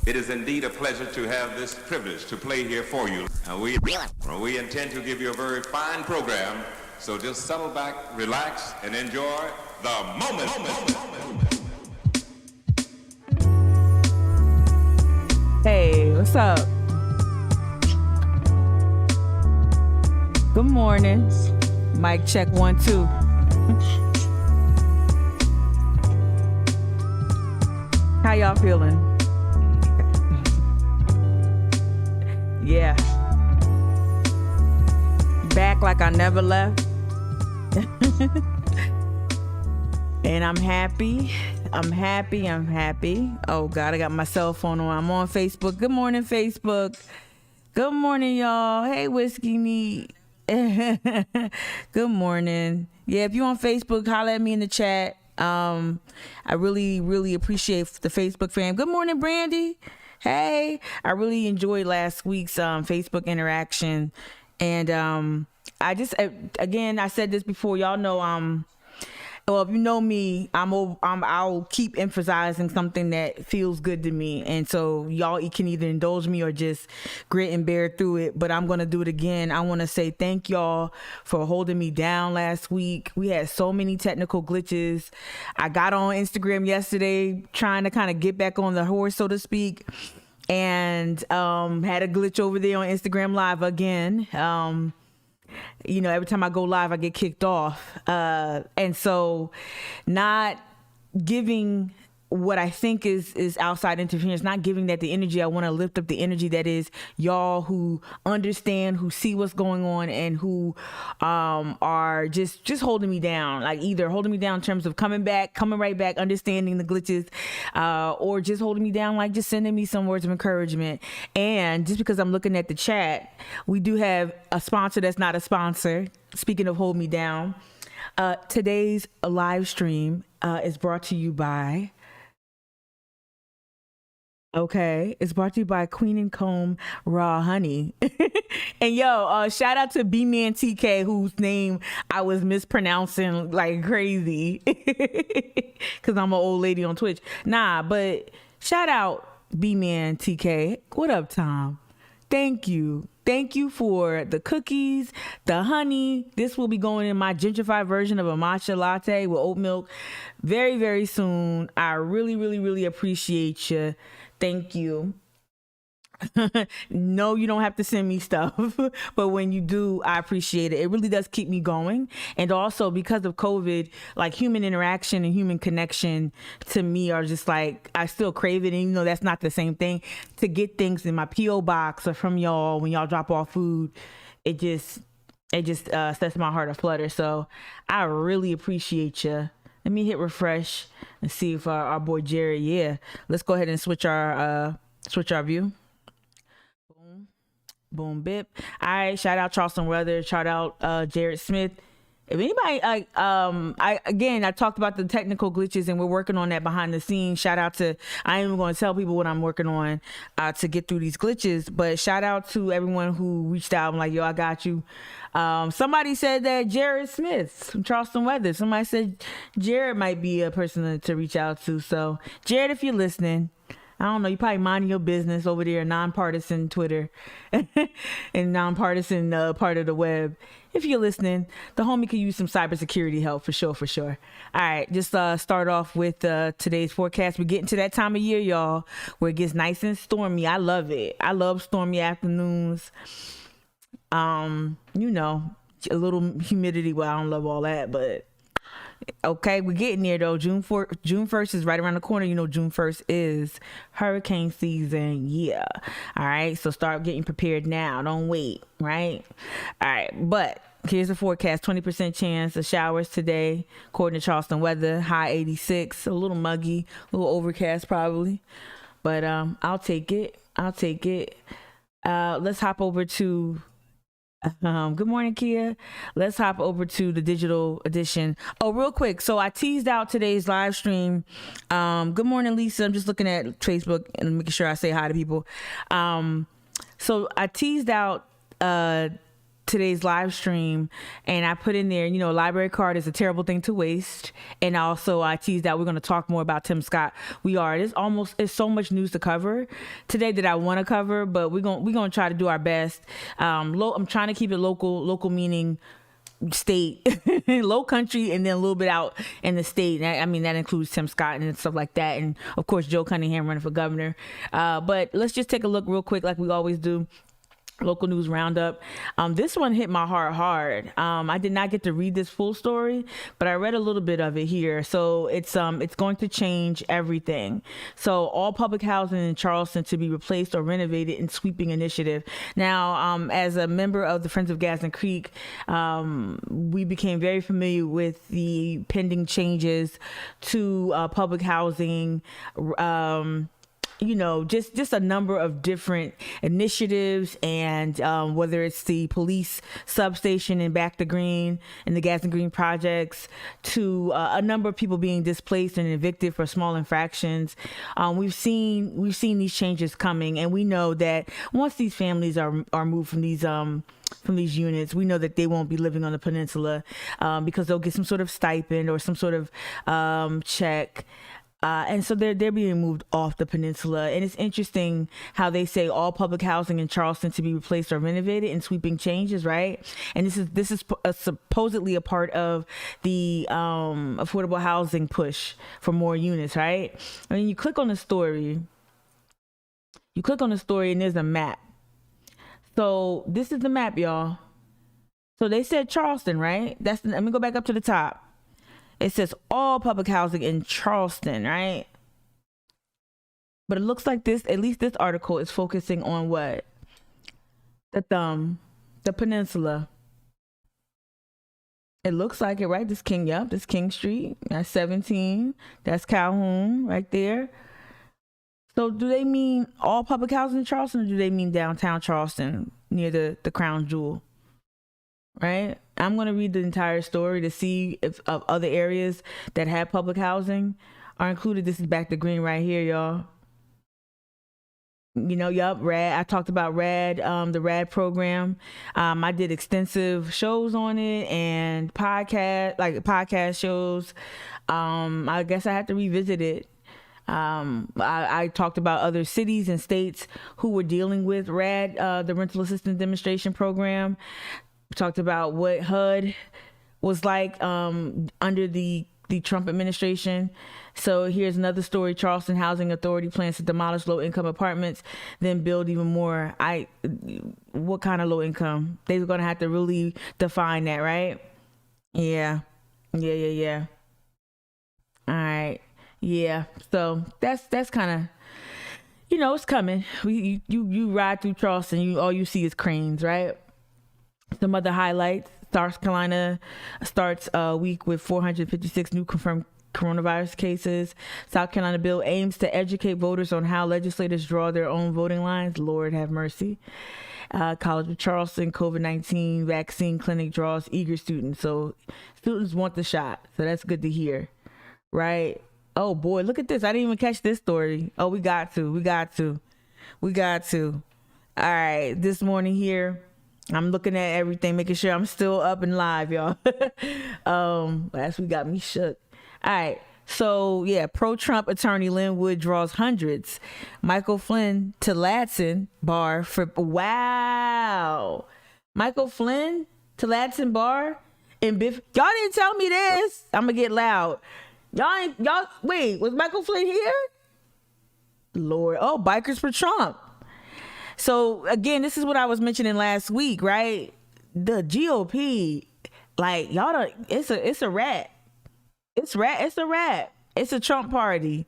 It is indeed a pleasure to have this privilege to play here for you. We intend to give you a very fine program, so just settle back, relax, and enjoy the moment. Hey, what's up? Good morning. Mic check 1 2. How y'all feeling? Yeah. Back like I never left. And I'm happy. I'm happy. Oh God, I got my cell phone on. I'm on Facebook. Good morning, Facebook. Good morning, y'all. Hey, Whiskey Neat. Good morning. Yeah, if you're on Facebook, holler at me in the chat. I really appreciate the Facebook fam. Good morning, Brandy. Hey, I really enjoyed last week's Facebook interaction, and I said this before. Y'all know well, if you know me, I'll keep emphasizing something that feels good to me, and so y'all can either indulge me or just grit and bear through it. But I'm gonna do it again. I want to say thank y'all for holding me down last week. We had so many technical glitches. I got on Instagram yesterday trying to kind of get back on the horse, so to speak, and had a glitch over there on Instagram Live again. Every time I go live, I get kicked off. And so not giving what I think is outside interference, not giving that the energy. I want to lift up the energy that is y'all who understand, who see what's going on, and who are just holding me down, like either holding me down in terms of coming right back, understanding the glitches, or just holding me down, like just sending me some words of encouragement. And just because I'm looking at the chat, we do have a sponsor that's not a sponsor. Speaking of hold me down, today's live stream is brought to you by it's brought to you by Queen and Comb Raw Honey. And shout out to B-Man TK, whose name I was mispronouncing like crazy because I'm an old lady on Twitch. But shout out B-Man TK. What up, Tom? Thank you for the cookies, the honey. This will be going in my gentrified version of a matcha latte with oat milk very, very soon. I really appreciate you. Thank you. No, you don't have to send me stuff, but when you do, I appreciate it. It really does keep me going. And also because of COVID, like human interaction and human connection to me are just like, I still crave it. And even though that's not the same thing, to get things in my P.O. box or from y'all when y'all drop off food, it just sets my heart aflutter. So I really appreciate you. Let me hit refresh and see if our boy Jerry, let's go ahead and switch our view. Boom, bip. All right, shout out Charleston Weather, shout out Jared Smith. If anybody, I talked about the technical glitches and we're working on that behind the scenes. Shout out to, I ain't even going to tell people what I'm working on to get through these glitches, but shout out to everyone who reached out. I'm like, yo, I got you. Somebody said that Jared Smith from Charleston Weather. Somebody said Jared might be a person to reach out to. So Jared, if you're listening, I don't know, you probably minding your business over there, nonpartisan Twitter and nonpartisan part of the web. If you're listening, the homie could use some cybersecurity help for sure. All right, just start off with today's forecast. We're getting to that time of year, y'all, where it gets nice and stormy. I love it. I love stormy afternoons. A little humidity. Well, I don't love all that, but okay, we're getting there though. June 1st is right around the corner. June 1st is hurricane season. Yeah. All right. So start getting prepared now. Don't wait. Right. All right. But here's the forecast. 20% chance of showers today, according to Charleston Weather. High 86. A little muggy, a little overcast probably. But I'll take it. Let's hop over to good morning, Kia. Let's hop over to the digital edition. Oh, real quick. So I teased out today's live stream. Good morning, Lisa. I'm just looking at Facebook and making sure I say hi to people. So I teased out today's live stream, and I put in there, a library card is a terrible thing to waste. And also I teased out we're going to talk more about Tim Scott. It's so much news to cover today that I want to cover, but we're going to try to do our best. I'm trying to keep it local meaning state, low country, and then a little bit out in the state. I mean, that includes Tim Scott and stuff like that. And of course, Joe Cunningham running for governor. But let's just take a look real quick like we always do. Local news roundup. This one hit my heart hard. I did not get to read this full story, but I read a little bit of it here. So it's going to change everything. So all public housing in Charleston to be replaced or renovated in sweeping initiative. Now, as a member of the Friends of Gadsden Creek, we became very familiar with the pending changes to public housing. Just a number of different initiatives, and whether it's the police substation in Back to Green and the Gadsden Green projects, to a number of people being displaced and evicted for small infractions. We've seen these changes coming, and we know that once these families are moved from these units, we know that they won't be living on the peninsula because they'll get some sort of stipend or some sort of check. And so they're being moved off the peninsula. And it's interesting how they say all public housing in Charleston to be replaced or renovated in sweeping changes, right? And this is supposedly a part of the affordable housing push for more units, right? I mean, you click on the story, and there's a map. So this is the map, y'all. So they said Charleston, right? Let me go back up to the top. It says all public housing in Charleston, right? But it looks like at least this article is focusing on what? The peninsula. It looks like it, right? This King Street. That's 17. That's Calhoun right there. So do they mean all public housing in Charleston, or do they mean downtown Charleston near the Crown Jewel? Right? I'm going to read the entire story to see if other areas that have public housing are included. This is Back to Green right here, y'all. RAD. I talked about RAD, the RAD program. I did extensive shows on it and podcast shows. I guess I have to revisit it. I talked about other cities and states who were dealing with RAD, the Rental Assistance Demonstration Program. We talked about what HUD was like under the Trump administration. So here's another story. Charleston Housing Authority plans to demolish low-income apartments, then build even more. What kind of low income? They're going to have to really define that, right? Yeah. All right. Yeah. So that's kind of, it's coming. You ride through Charleston, all you see is cranes, right? Some other highlights. South Carolina starts a week with 456 new confirmed coronavirus cases. South Carolina bill aims to educate voters on how legislators draw their own voting lines. Lord have mercy. College of Charleston COVID-19 vaccine clinic draws eager students. So students want the shot. So that's good to hear. Right? Oh boy, look at this. I didn't even catch this story. Oh, we got to. All right. This morning here, I'm looking at everything, making sure I'm still up and live, y'all. Last week got me shook. All right. So, yeah, pro-Trump attorney Lynn Wood draws hundreds. Michael Flynn to Ladson bar for... Wow. Michael Flynn to Ladson bar in Biff... Y'all didn't tell me this. I'm going to get loud. Y'all... Wait, was Michael Flynn here? Lord. Oh, Bikers for Trump. So again, this is what I was mentioning last week, right? The GOP, like y'all don't. It's a rat. It's a rat. It's a Trump party.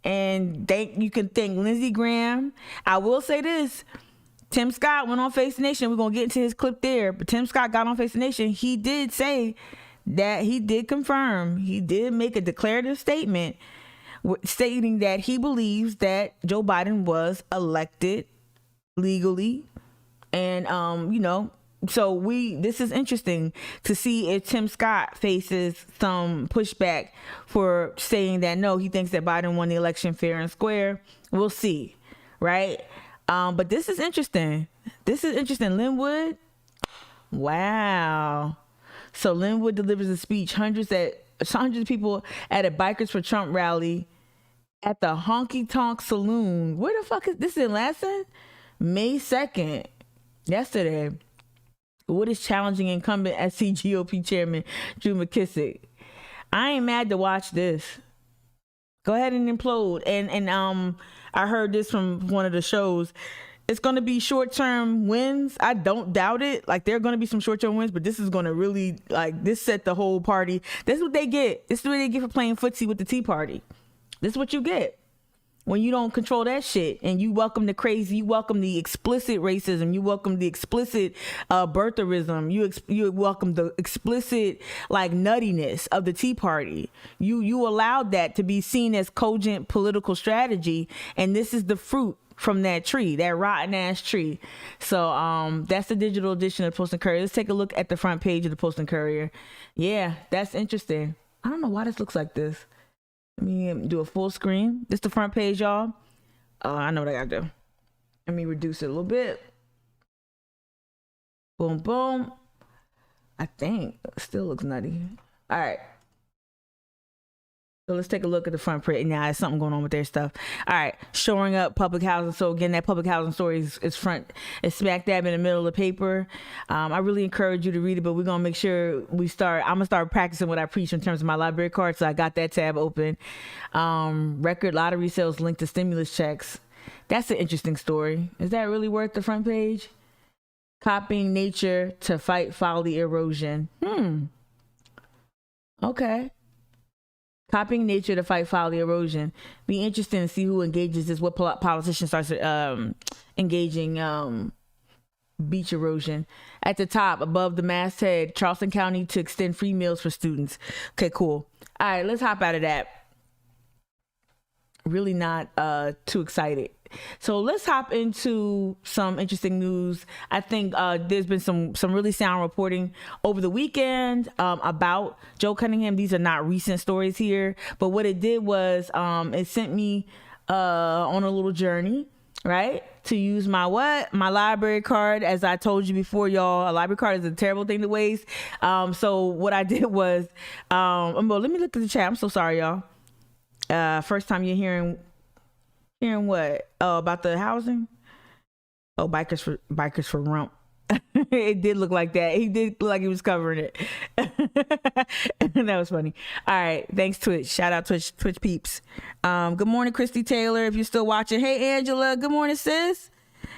And you can thank Lindsey Graham. I will say this: Tim Scott went on Face the Nation. We're gonna get into his clip there, but Tim Scott got on Face the Nation. He did say that he did confirm. He did make a declarative statement stating that he believes that Joe Biden was elected legally. And, so this is interesting to see if Tim Scott faces some pushback for saying that, no, he thinks that Biden won the election fair and square. We'll see. Right. But this is interesting. This is interesting. Linwood. Wow. So Linwood delivers a speech. Hundreds of people at a Bikers for Trump rally at the Honky Tonk Saloon. Where the fuck is this? In Lansing? May 2nd. Yesterday. What is challenging incumbent SC GOP chairman Drew McKissick? I ain't mad to watch this. Go ahead and implode. And I heard this from one of the shows. It's going to be short-term wins. I don't doubt it. Like, there are going to be some short-term wins, but this is going to really, like, this set the whole party. This is what they get. This is what they get for playing footsie with the Tea Party. This is what you get when you don't control that shit and you welcome the crazy, you welcome the explicit racism, you welcome the explicit birtherism, you welcome the explicit like nuttiness of the Tea Party. You allowed that to be seen as cogent political strategy, and this is the fruit from that tree, that rotten ass tree. So that's the digital edition of the Post and Courier. Let's take a look at the front page of the Post and Courier. Yeah, that's interesting. I don't know why this looks like this. Let me do a full screen. This the front page, y'all. I know what I gotta do. Let me reduce it a little bit. Boom, boom. I think it still looks nutty. All right. So let's take a look at the front print. Now, there's something going on with their stuff. All right, shoring up public housing. So again, that public housing story is smack dab in the middle of the paper. I really encourage you to read it, but we're gonna make sure I'm gonna start practicing what I preach in terms of my library card. So I got that tab open. Record lottery sales linked to stimulus checks. That's an interesting story. Is that really worth the front page? Copying nature to fight folly erosion. Okay. Copying nature to fight folly erosion. Be interesting to see who engages this. What politician starts engaging beach erosion. At the top, above the masthead, Charleston County to extend free meals for students. Okay, cool. All right, let's hop out of that. Really not too excited. So let's hop into some interesting news. I think there's been some really sound reporting over the weekend about Joe Cunningham. These are not recent stories here, but what it did was it sent me on a little journey, right? To use my library card. As I told you before, y'all, a library card is a terrible thing to waste. So what I did was, well, let me look at the chat. I'm so sorry, y'all. First time you're hearing what? Oh, about the housing? Oh, bikers for rump. It did look like that. He did look like he was covering it. That was funny. All right. Thanks, Twitch. Shout out Twitch peeps. Good morning, Christy Taylor. If you're still watching. Hey, Angela. Good morning, sis.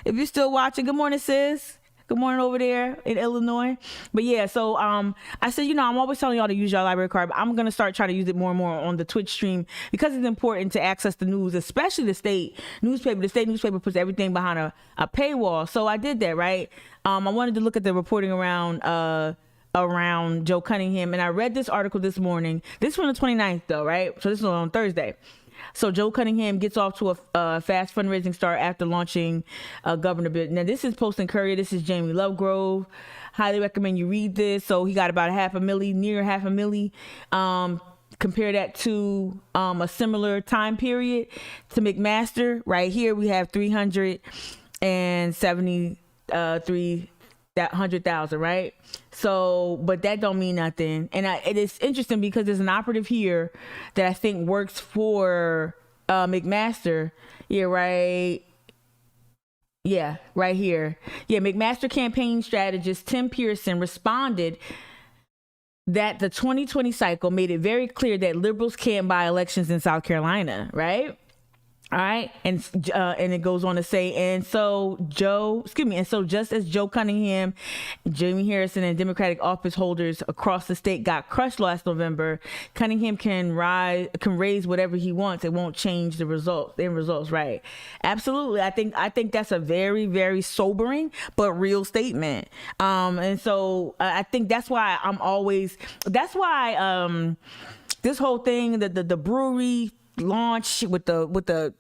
If you're still watching, good morning, sis. Good morning over there in Illinois. But yeah, so I said, I'm always telling y'all to use your library card, but I'm going to start trying to use it more and more on the Twitch stream because it's important to access the news, especially the state newspaper. The state newspaper puts everything behind a paywall. So I did that, right? I wanted to look at the reporting around Joe Cunningham, and I read this article this morning. This is from the 29th, though, right? So this is on Thursday. So Joe Cunningham gets off to a fast fundraising start after launching a governor bid. Now, this is Post and Courier. This is Jamie Lovegrove. Highly recommend you read this. So he got about near half a milli. Compare that to a similar time period to McMaster. Right here, we have 373,100,000, right? So, but that don't mean nothing. And it is interesting because there's an operative here that I think works for McMaster. Yeah, right. Yeah, right here. Yeah, McMaster campaign strategist Tim Pearson responded that the 2020 cycle made it very clear that liberals can't buy elections in South Carolina, right? All right. And it goes on to say, and so just as Joe Cunningham, Jamie Harrison, and Democratic office holders across the state got crushed last November, Cunningham can raise whatever he wants. It won't change the end results. Right. Absolutely. I think that's a very, very sobering but real statement. And so I think that's why this whole thing, the brewery launch with the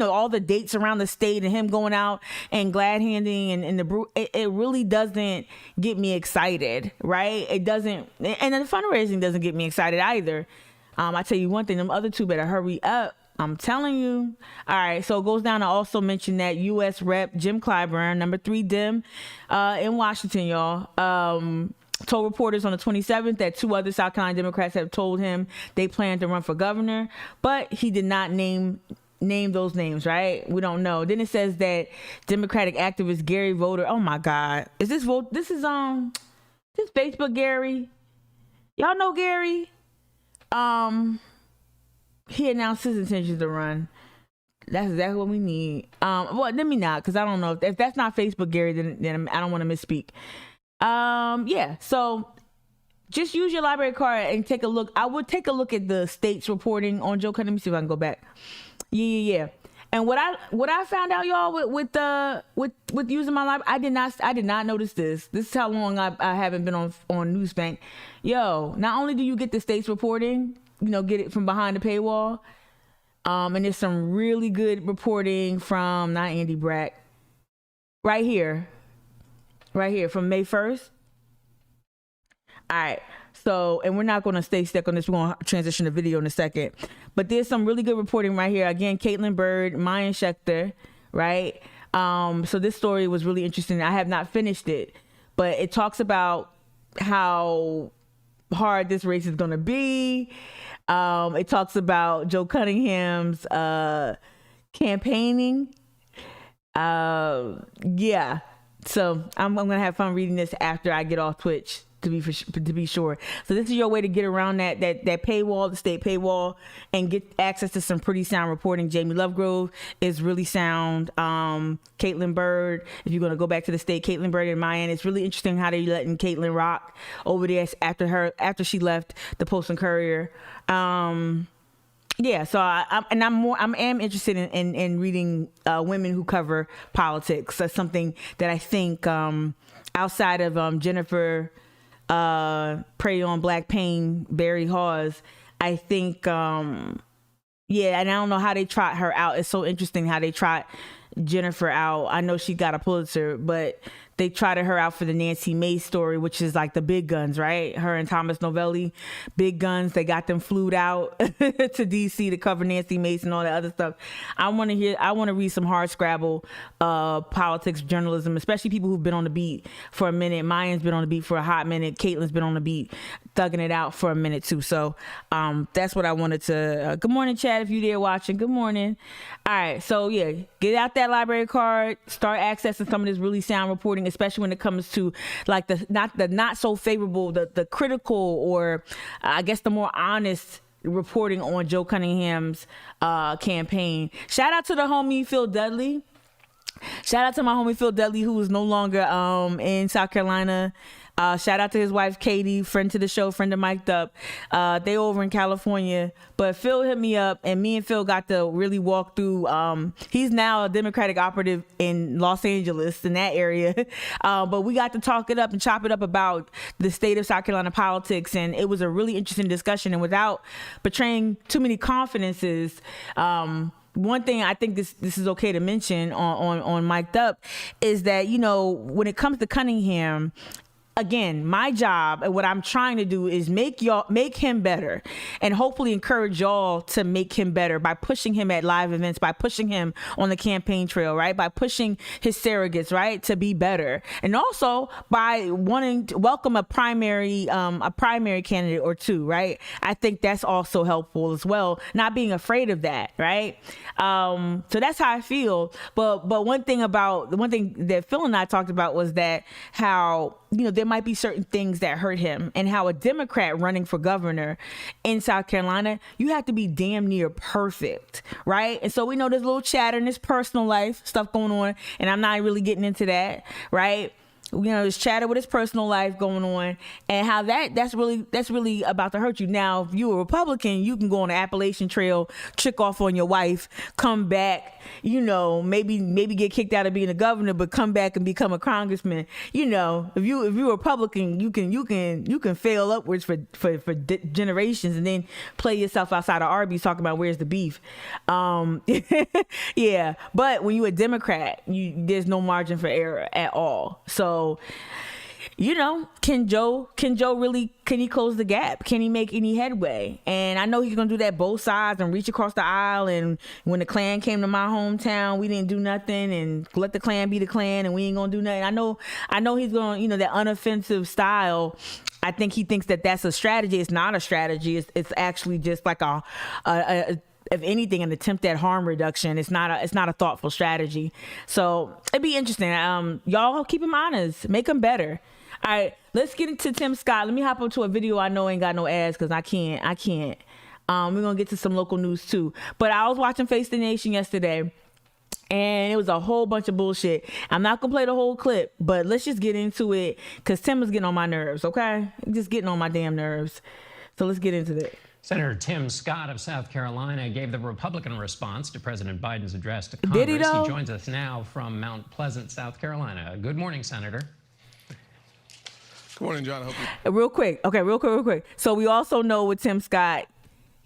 all the dates around the state and him going out and glad handing and the brew, it really doesn't get me excited, right? It doesn't, and then the fundraising doesn't get me excited either. I tell you one thing, them other two better hurry up I'm telling you. All right, so it goes down to also mention that U.S. Rep. Jim Clyburn, number 3 Dem in Washington, y'all, told reporters on the 27th that 2 other South Carolina Democrats have told him they plan to run for governor, but he did not name those names, right? We don't know. Then it says that Democratic activist Gary Voter, oh my God, this is Facebook Gary. Y'all know Gary? He announced his intentions to run. That's exactly what we need. Well, let me not, because I don't know if that's not Facebook Gary, then I don't want to misspeak. Yeah. So just use your library card and take a look. I would take a look at the state's reporting on Joe Cunningham. Let me see if I can go back. Yeah. And what I found out, y'all, with using my library, I did not notice this. This is how long I haven't been on Newsbank. Yo, not only do you get the state's reporting, get it from behind the paywall, and there's some really good reporting from not Andy Brack, right here from May 1st. All right. So, and we're not going to stay stuck on this. We're going to transition to video in a second. But there's some really good reporting right here. Again, Caitlin Bird, Mayan Schechter, right? So this story was really interesting. I have not finished it, but it talks about how hard this race is going to be. It talks about Joe Cunningham's campaigning. Yeah. So I'm going to have fun reading this after I get off Twitch. To be sure. So this is your way to get around that paywall, the state paywall, and get access to some pretty sound reporting. Jamie Lovegrove is really sound. Caitlin Bird, if you're going to go back to the state, Caitlin Bird and Mayan, it's really interesting how they're letting Caitlin rock over there after she left the Post and Courier. Yeah, so I'm interested in reading women who cover politics. That's something that I think outside of Jennifer Prey on Black Pain, Barry Hawes, I think and I don't know how they trot her out. It's so interesting how they trot Jennifer out. I know she got a Pulitzer, but they trotted her out for the Nancy Mace story, which is like the big guns, right? Her and Thomas Novelli, big guns. They got them flued out to DC to cover Nancy Mace and all that other stuff. I want to read some hard scrabble politics journalism, especially people who've been on the beat for a minute. Mayan's been on the beat for a hot minute. Caitlin's been on the beat, thugging it out for a minute too. So that's what I wanted to. Good morning, Chad, if you're there watching. Good morning. All right, so yeah, get out that library card, start accessing some of this really sound reporting, especially when it comes to like the not so favorable, the critical, or I guess the more honest reporting on Joe Cunningham's campaign. Shout out to the homie Phil Dudley. Shout out to my homie Phil Dudley, who is no longer in South Carolina. Shout out to his wife Katie, friend to the show, friend of Mic'd Up. They over in California, but Phil hit me up, and me and Phil got to really walk through. He's now a Democratic operative in Los Angeles, in that area, but we got to talk it up and chop it up about the state of South Carolina politics, and it was a really interesting discussion. And without betraying too many confidences, one thing I think this is okay to mention on Mic'd Up is that, when it comes to Cunningham, again, my job and what I'm trying to do is make him better, and hopefully encourage y'all to make him better by pushing him at live events, by pushing him on the campaign trail, right? By pushing his surrogates, right, to be better, and also by wanting to welcome a primary candidate or two, right? I think that's also helpful as well. Not being afraid of that, right? So that's how I feel. But one thing that Phil and I talked about was that how there might be certain things that hurt him, and how a Democrat running for governor in South Carolina, you have to be damn near perfect, right? And so we know there's a little chatter in his personal life stuff going on, and I'm not really getting into that, right? There's chatter with his personal life going on, and how that's really about to hurt you. Now, if you're a Republican, you can go on the Appalachian Trail, trick off on your wife, come back, maybe get kicked out of being a governor, but come back and become a congressman. If you're a Republican, you can fail upwards for generations, and then play yourself outside of Arby's talking about where's the beef. Yeah, but when you're a Democrat, there's no margin for error at all. So can Joe really, can he close the gap? Can he make any headway? And I know he's gonna do that both sides and reach across the aisle. And when the Klan came to my hometown, we didn't do nothing, and let the Klan be the Klan, and we ain't gonna do nothing. I know he's gonna, that unoffensive style. I think he thinks that that's a strategy. It's not a strategy. It's actually just like a if anything, an attempt at harm reduction. It's not a thoughtful strategy. So it'd be interesting. Y'all keep him honest, make him better. All right, let's get into Tim Scott. Let me hop up to a video I know ain't got no ads because I can't. We're gonna get to some local news too. But I was watching Face the Nation yesterday, and it was a whole bunch of bullshit. I'm not gonna play the whole clip, but let's just get into it because Tim is getting on my nerves. Okay, just getting on my damn nerves. So let's get into it. Senator Tim Scott of South Carolina gave the Republican response to President Biden's address to Congress. Did he though? He joins us now from Mount Pleasant, South Carolina. Good morning, Senator. Good morning, John. I hope Real quick. So we also know with Tim Scott,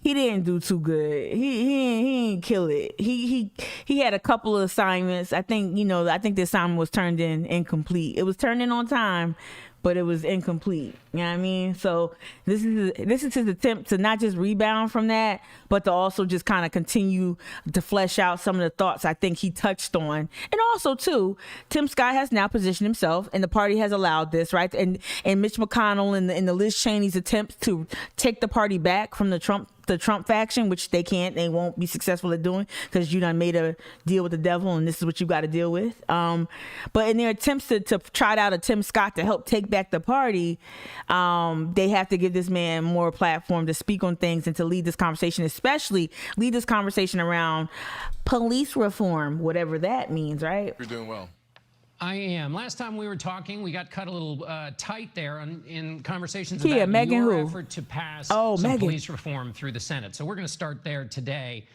he didn't do too good. He ain't kill it. He had a couple of assignments. I think the assignment was turned in incomplete. It was turned in on time, but it was incomplete. You know what I mean? So this is his attempt to not just rebound from that, but to also just kind of continue to flesh out some of the thoughts I think he touched on. And also too, Tim Scott has now positioned himself, and the party has allowed this, right? And Mitch McConnell and the Liz Cheney's attempts to take the party back from the Trump faction, which they won't be successful at doing because you done made a deal with the devil and this is what you got to deal with. But in their attempts to trot out a Tim Scott to help take back the party, they have to give this man more platform to speak on things and to lead this conversation, especially lead this conversation around police reform, whatever that means, right? you're doing well. I am. Last time we were talking, we got cut a little tight there in conversations Yeah, about Megan your who? effort to pass Oh, some Megan. police reform through the Senate. So we're going to start there today.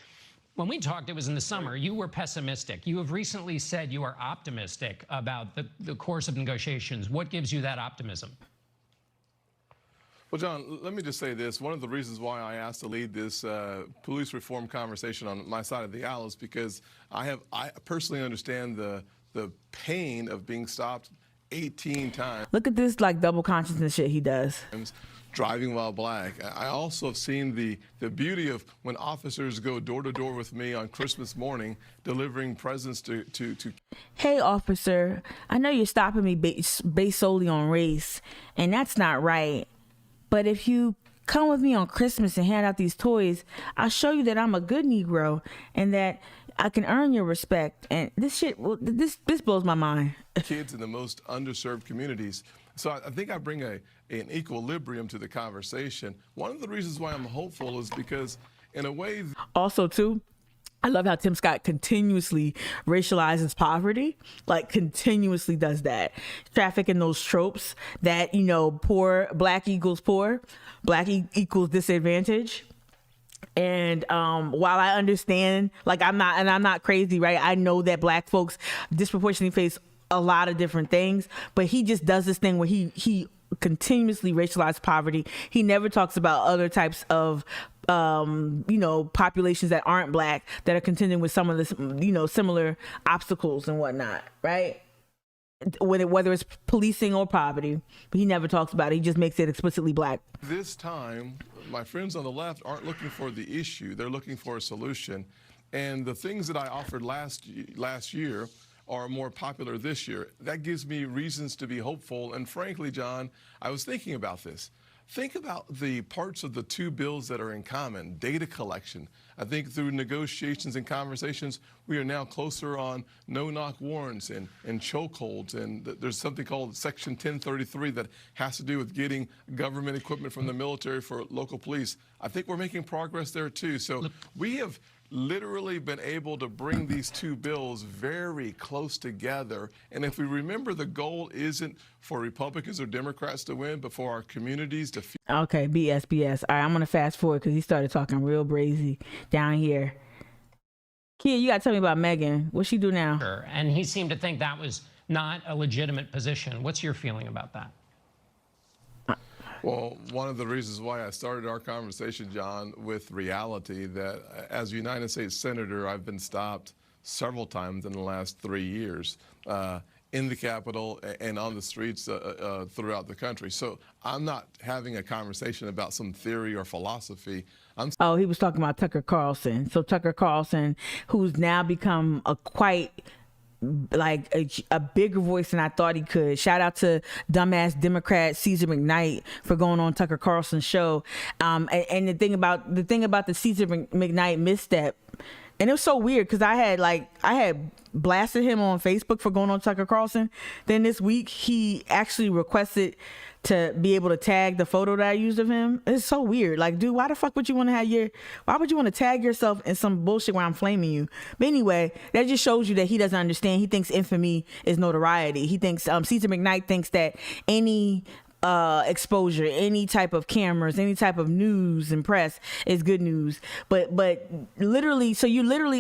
When we talked, it was in the summer. You were pessimistic. You have recently said you are optimistic about the course of negotiations. What gives you that optimism? Well, John, let me just say this. One of the reasons why I asked to lead this police reform conversation on my side of the aisle is because I personally understand the pain of being stopped 18 times. Look at this like double consciousness shit he does. Driving while black. I also have seen the beauty of when officers go door to door with me on Christmas morning, delivering presents to. Hey, officer, I know you're stopping me based solely on race, and that's not right. But if you come with me on Christmas and hand out these toys, I'll show you that I'm a good Negro and that I can earn your respect. And this shit, this blows my mind. Kids in the most underserved communities. So I think I bring an equilibrium to the conversation. One of the reasons why I'm hopeful is because, in a way... Also, too, I love how Tim Scott continuously racializes poverty, like continuously does that. Trafficking those tropes that, poor, black equals poor, black equals disadvantage. And while I understand, like I'm not crazy, right? I know that black folks disproportionately face a lot of different things, but he just does this thing where he continuously racializes poverty. He never talks about other types of populations that aren't black that are contending with some of the similar obstacles and whatnot, right? Whether it's policing or poverty, but he never talks about it. He just makes it explicitly black. This time, my friends on the left aren't looking for the issue. They're looking for a solution. And the things that I offered last year are more popular this year. That gives me reasons to be hopeful. And frankly, John, I was thinking about this. Think about the parts of the two bills that are in common. Data collection. I think through negotiations and conversations, we are now closer on no-knock warrants and chokeholds. And there's something called Section 1033 that has to do with getting government equipment from the military for local police. I think we're making progress there, too. So we have literally been able to bring these two bills very close together. And if we remember, the goal isn't for Republicans or Democrats to win, but for our communities to... Okay, BS. All right, I'm going to fast forward because he started talking real brazy down here. Kia, you got to tell me about Megan. What's she do now? Sure. And he seemed to think that was not a legitimate position. What's your feeling about that? Well, one of the reasons why I started our conversation, John, with reality, that as a United States Senator, I've been stopped several times in the last 3 years. in the Capitol and on the streets throughout the country. So I'm not having a conversation about some theory or philosophy. Oh, he was talking about Tucker Carlson. So Tucker Carlson, who's now become a quite like a bigger voice than I thought he could. Shout out to dumbass Democrat Caesar McKnight for going on Tucker Carlson's show. And the thing about the Caesar McKnight misstep, and it was so weird because I had blasted him on Facebook for going on Tucker Carlson. Then this week he actually requested to be able to tag the photo that I used of him. It's so weird. Like, dude, why the fuck would you want to tag yourself in some bullshit where I'm flaming you? But anyway, that just shows you that he doesn't understand. He thinks infamy is notoriety. He thinks Caesar McKnight thinks that any exposure, any type of cameras, any type of news and press is good news. But literally,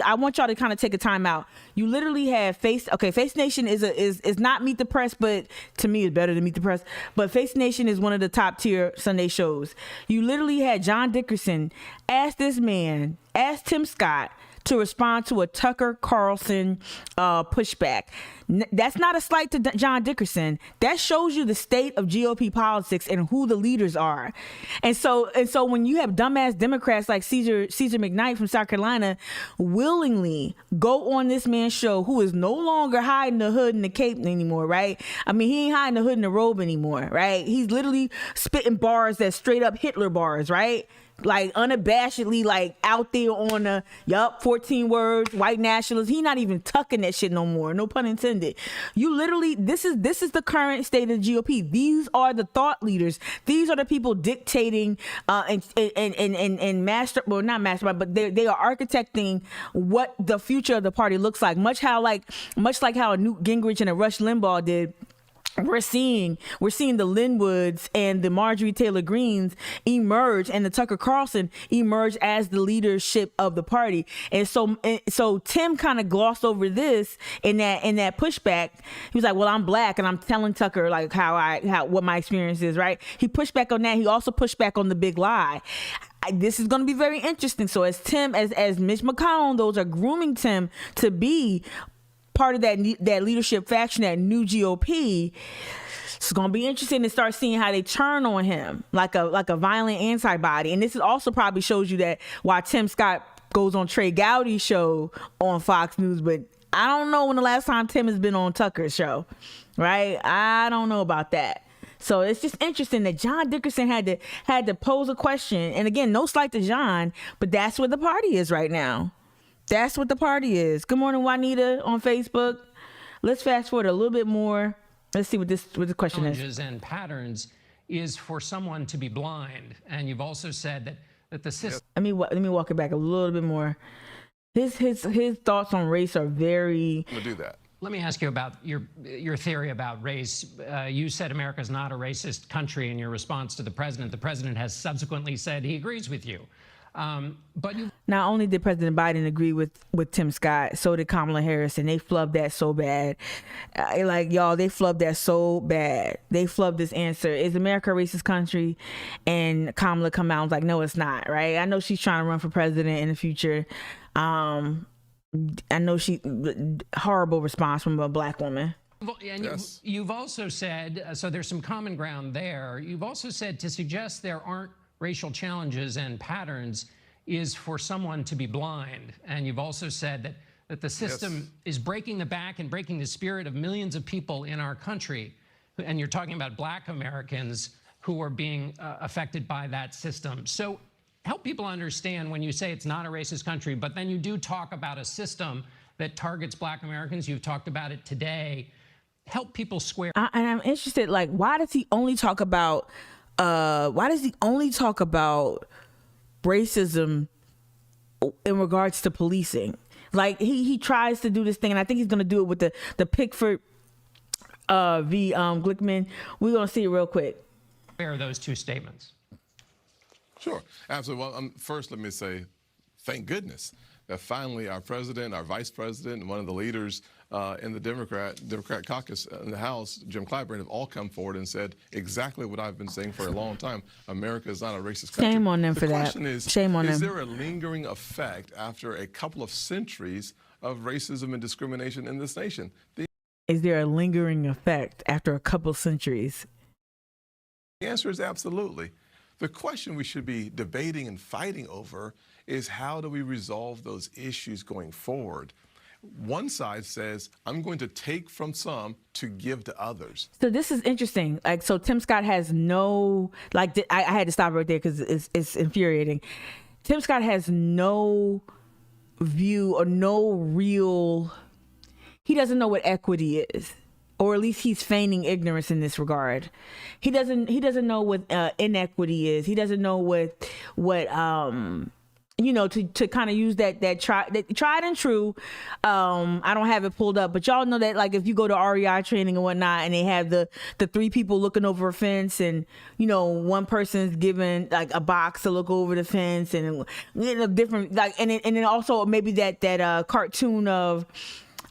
I want y'all to kind of take a time out. You literally have Face Nation is not Meet the Press, but to me it's better than Meet the Press. But Face Nation is one of the top tier Sunday shows. You literally had John Dickerson ask Tim Scott to respond to a Tucker Carlson pushback. That's not a slight to John Dickerson. That shows you the state of GOP politics and who the leaders are. And so when you have dumbass Democrats like Caesar McKnight from South Carolina willingly go on this man's show, who is no longer hiding the hood and the cape anymore, right? I mean, he ain't hiding the hood and the robe anymore, right? He's literally spitting bars that's straight up Hitler bars, right? Like unabashedly, like out there on the 14 words, white nationalists. He not even tucking that shit no more. No pun intended. You literally, this is the current state of the GOP. These are the thought leaders. These are the people dictating and master, well, not mastermind, but they are architecting what the future of the party looks like. Much like how a Newt Gingrich and a Rush Limbaugh did. We're seeing the Linwoods and the Marjorie Taylor Greens emerge, and the Tucker Carlson emerge as the leadership of the party. And so Tim kind of glossed over this in that pushback. He was like, "Well, I'm black, and I'm telling Tucker like what my experience is." Right? He pushed back on that. He also pushed back on the big lie. This is going to be very interesting. So as Mitch McConnell, those are grooming Tim to be part of that leadership faction, that new GOP. It's going to be interesting to start seeing how they turn on him like a violent antibody. And this also probably shows you that why Tim Scott goes on Trey Gowdy's show on Fox News, but I don't know when the last time Tim has been on Tucker's show, right? I don't know about that. So it's just interesting that John Dickerson had to pose a question. And again, no slight to John, but that's where the party is right now. That's what the party is. Good morning, Juanita on Facebook. Let's fast forward a little bit more. Let's see what the question is. Challenges and patterns is for someone to be blind, and you've also said that the system. Let me walk it back a little bit more. His thoughts on race are very. I'm gonna do that. Let me ask you about your theory about race. You said America is not a racist country in your response to the president. The president has subsequently said he agrees with you. But not only did President Biden agree with Tim Scott, so did Kamala Harris, and they flubbed that so bad. They flubbed that so bad. They flubbed this answer. Is America a racist country? And Kamala come out and was like, no, it's not, right? I know she's trying to run for president in the future. I know horrible response from a black woman. And yes. You've also said, so there's some common ground there. You've also said to suggest there aren't racial challenges and patterns is for someone to be blind. And you've also said that the system is breaking the back and breaking the spirit of millions of people in our country. And you're talking about black Americans who are being affected by that system. So help people understand when you say it's not a racist country, but then you do talk about a system that targets black Americans. You've talked about it today. Help people square. And I'm interested, like, why does he only talk about racism in regards to policing? Like he tries to do this thing, and I think he's going to do it with the Pickford v. Glickman. We're going to see it real quick. Compare those two statements. Sure, absolutely. Well, first let me say, thank goodness that finally our president, our vice president, and one of the leaders in the Democrat caucus in the House, Jim Clyburn, have all come forward and said exactly what I've been saying for a long time. America is not a racist country. Shame on them for that. The question is, shame on them. Is there a lingering effect after a couple of centuries of racism and discrimination in this nation? is there a lingering effect after a couple centuries? The answer is absolutely. The question we should be debating and fighting over is how do we resolve those issues going forward? One side says, I'm going to take from some to give to others. So this is interesting. Like, so Tim Scott has no, like, I had to stop right there because it's infuriating. Tim Scott has no view or no real, he doesn't know what equity is. Or at least he's feigning ignorance in this regard. He doesn't know what inequity is. He doesn't know what to kind of use that tried and true. I don't have it pulled up, but y'all know that, like, if you go to REI training and whatnot, and they have the three people looking over a fence, and one person's given like a box to look over the fence, and different, like, and then also maybe that cartoon of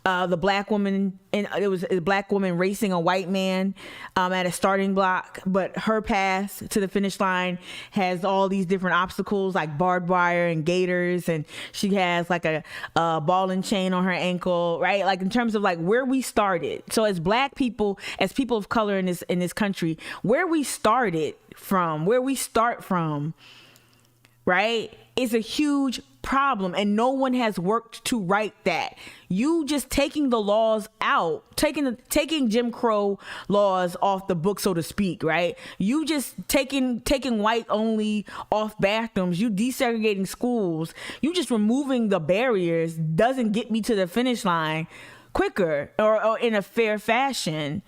the black woman, and it was a black woman racing a white man at a starting block, but her path to the finish line has all these different obstacles like barbed wire and gators, and she has like a ball and chain on her ankle, right? Like, in terms of like where we started. So as black people, as people of color in this country, where we start from, right, is a huge problem, and no one has worked to right that. You just taking the laws out, taking Jim Crow laws off the book, so to speak, right? You just taking white only off bathrooms, you desegregating schools, you just removing the barriers doesn't get me to the finish line quicker or in a fair fashion.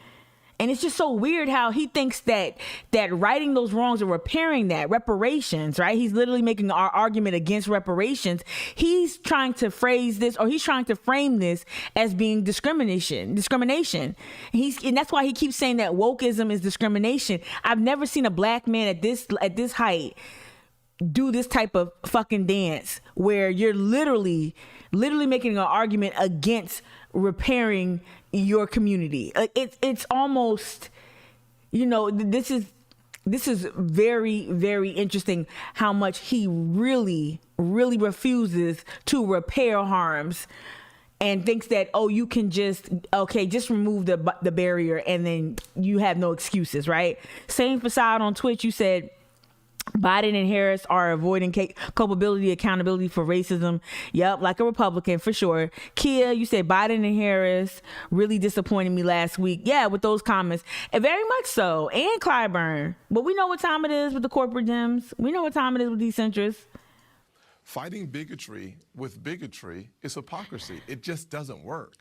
And it's just so weird how he thinks that righting those wrongs or repairing that, reparations, right? He's literally making our argument against reparations. He's trying to frame this as being discrimination. And that's why he keeps saying that wokeism is discrimination. I've never seen a black man at this height do this type of fucking dance where you're literally making an argument against repairing your community. It's almost, this is very, very interesting how much he really, really refuses to repair harms and thinks that, you can just remove the barrier and then you have no excuses, right? Same facade on Twitch, you said Biden and Harris are avoiding culpability, accountability for racism. Yep, like a Republican for sure. Kia, you said Biden and Harris really disappointed me last week. Yeah, with those comments. And very much so. And Clyburn. But we know what time it is with the corporate Dems. We know what time it is with these centrists. Fighting bigotry with bigotry is hypocrisy. It just doesn't work.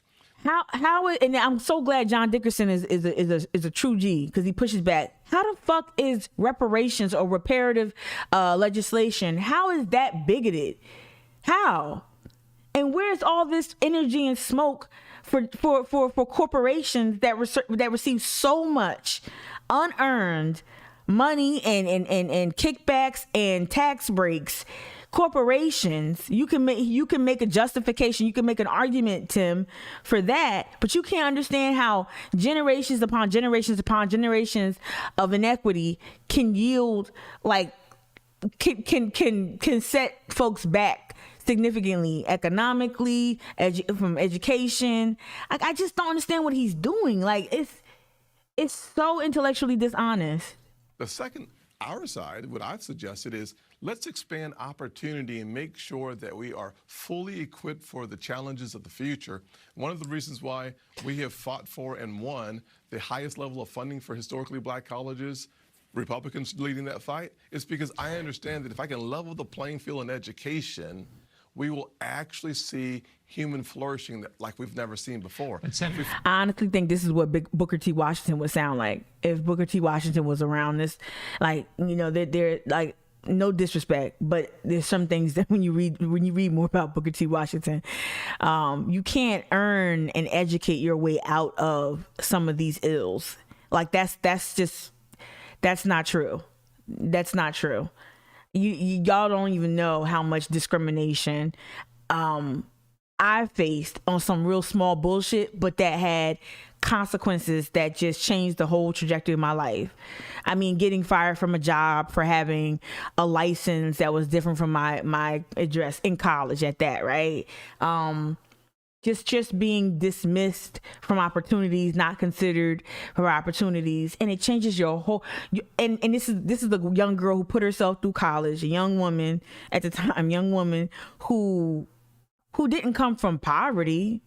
And I'm so glad John Dickerson is a true G, because he pushes back. How the fuck is reparations or reparative legislation? How is that bigoted? How? And where's all this energy and smoke for corporations that receive so much unearned money and kickbacks and tax breaks? Corporations, you can make a justification, you can make an argument, Tim, for that, but you can't understand how generations upon generations upon generations of inequity can yield, like, can set folks back significantly economically, from education. I just don't understand what he's doing. Like, it's so intellectually dishonest. The second, our side, what I've suggested is, let's expand opportunity and make sure that we are fully equipped for the challenges of the future. One of the reasons why we have fought for and won the highest level of funding for historically black colleges, Republicans leading that fight, is because I understand that if I can level the playing field in education, we will actually see human flourishing like we've never seen before. I honestly think this is what Booker T. Washington would sound like if Booker T. Washington was around. This, like, they're like, no disrespect, but there's some things that when you read more about Booker T. Washington, you can't earn and educate your way out of some of these ills. Like, that's not true. That's not true. Y'all don't even know how much discrimination I faced on some real small bullshit, but that had consequences that just changed the whole trajectory of my life. I mean, getting fired from a job for having a license that was different from my address in college at that, right? just being dismissed from opportunities, not considered for opportunities, and it changes your whole. And this is the young girl who put herself through college, a young woman at the time, who didn't come from poverty,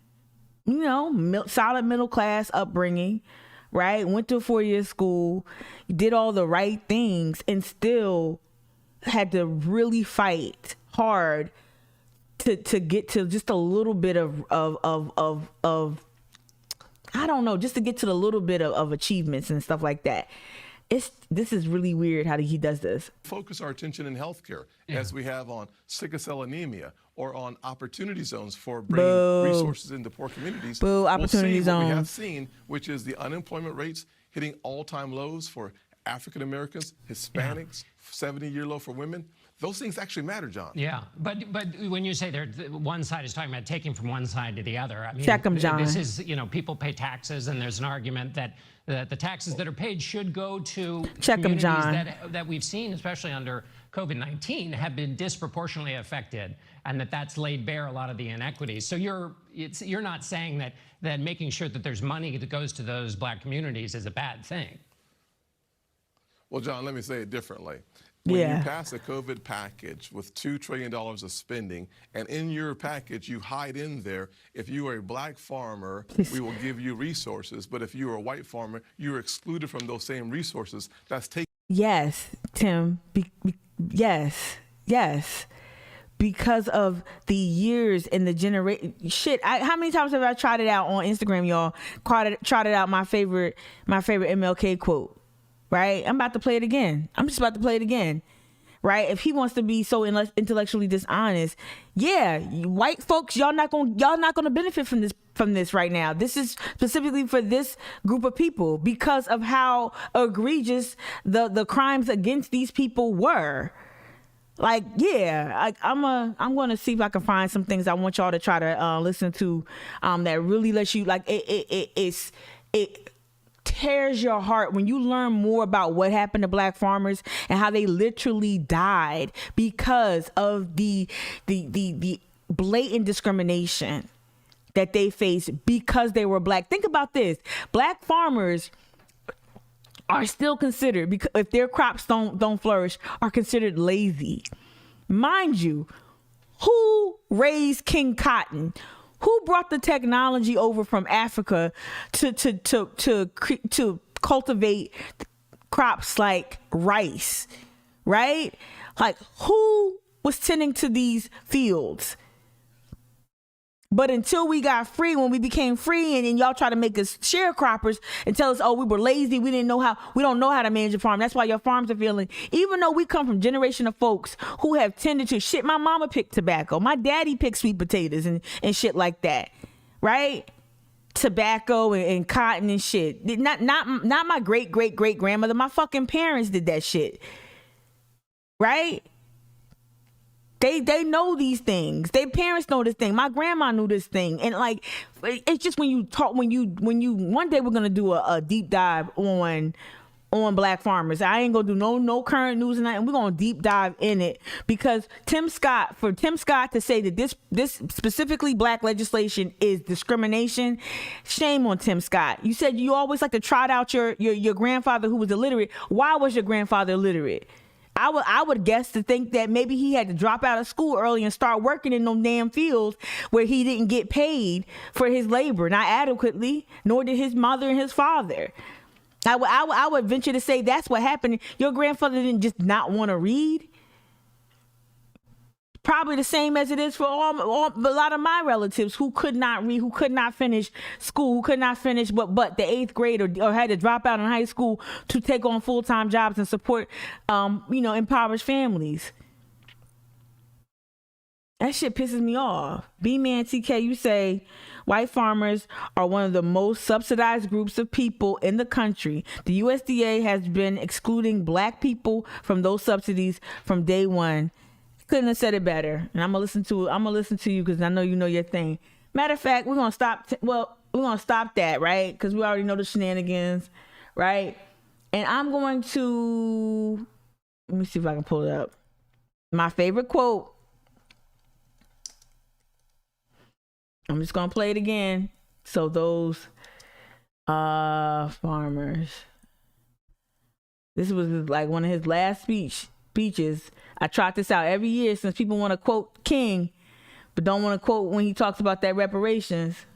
solid middle class upbringing, right? Went to a 4-year school, did all the right things, and still had to really fight hard to get to just a little bit of I don't know, just to get to the little bit of achievements and stuff like that. This is really weird how he does this. Focus our attention in healthcare, as we have on sickle cell anemia or on opportunity zones for bringing resources into poor communities. Opportunity zones. What we have seen, which is the unemployment rates hitting all-time lows for African Americans, Hispanics, 70-year low for women. Those things actually matter, John. Yeah, but when you say one side is talking about taking from one side to the other, I mean, check them, John. This is, people pay taxes, and there's an argument that the taxes that are paid should go to communities that we've seen, especially under COVID-19, have been disproportionately affected, and that's laid bare a lot of the inequities. So you're not saying that making sure that there's money that goes to those black communities is a bad thing. Well, John, let me say it differently. When you pass a COVID package with $2 trillion of spending, and in your package you hide in there, if you are a black farmer, we will give you resources, but if you are a white farmer, you're excluded from those same resources. That's taken. Yes, Tim. Yes. Because of the years and the generation. How many times have I tried it out on Instagram, y'all? Tried it out, my favorite MLK quote. Right? I'm about to play it again. I'm just about to play it again. Right? If he wants to be so intellectually dishonest, white folks, y'all not gonna benefit from this right now. This is specifically for this group of people because of how egregious the crimes against these people were. I'm gonna see if I can find some things I want y'all to try to listen to that really lets you it tears your heart when you learn more about what happened to black farmers and how they literally died because of the blatant discrimination that they faced because they were black. Think about this. Black farmers are still considered, because if their crops don't flourish, are considered lazy. Mind you, who raised King Cotton? Who brought the technology over from Africa to cultivate crops like rice, right? Like, who was tending to these fields? But until we got free, when we became free, and y'all try to make us sharecroppers and tell us, oh, we were lazy, we don't know how to manage a farm. That's why your farms are failing. Even though we come from generation of folks who have tended to my mama picked tobacco, my daddy picked sweet potatoes and shit like that, right? Tobacco and cotton and shit. Not my great grandmother. My fucking parents did that shit, right? They know these things. Their parents know this thing. My grandma knew this thing. And it's just when you one day we're gonna do a deep dive on black farmers. I ain't gonna do no current news and we're gonna deep dive in it, because Tim Scott to say that this specifically black legislation is discrimination, shame on Tim Scott. You said you always like to trot out your grandfather who was illiterate. Why was your grandfather illiterate? I would guess to think that maybe he had to drop out of school early and start working in them damn fields where he didn't get paid for his labor, not adequately, nor did his mother and his father. I would venture to say that's what happened. Your grandfather didn't just not want to read. Probably the same as it is for a lot of my relatives who could not read, who could not finish school, who could not finish but the 8th grade or had to drop out in high school to take on full-time jobs and support, impoverished families. That shit pisses me off. B-Man TK, you say white farmers are one of the most subsidized groups of people in the country. The USDA has been excluding black people from those subsidies from day one. Couldn't have said it better. And I'm gonna listen to you because I know you know your thing. Matter of fact, we're gonna stop that, right? Because we already know the shenanigans, right? And I'm going to, let me see if I can pull it up. My favorite quote. I'm just gonna play it again. So those farmers. This was like one of his last speeches. I trot this out every year since people want to quote King, but don't want to quote when he talks about that reparations.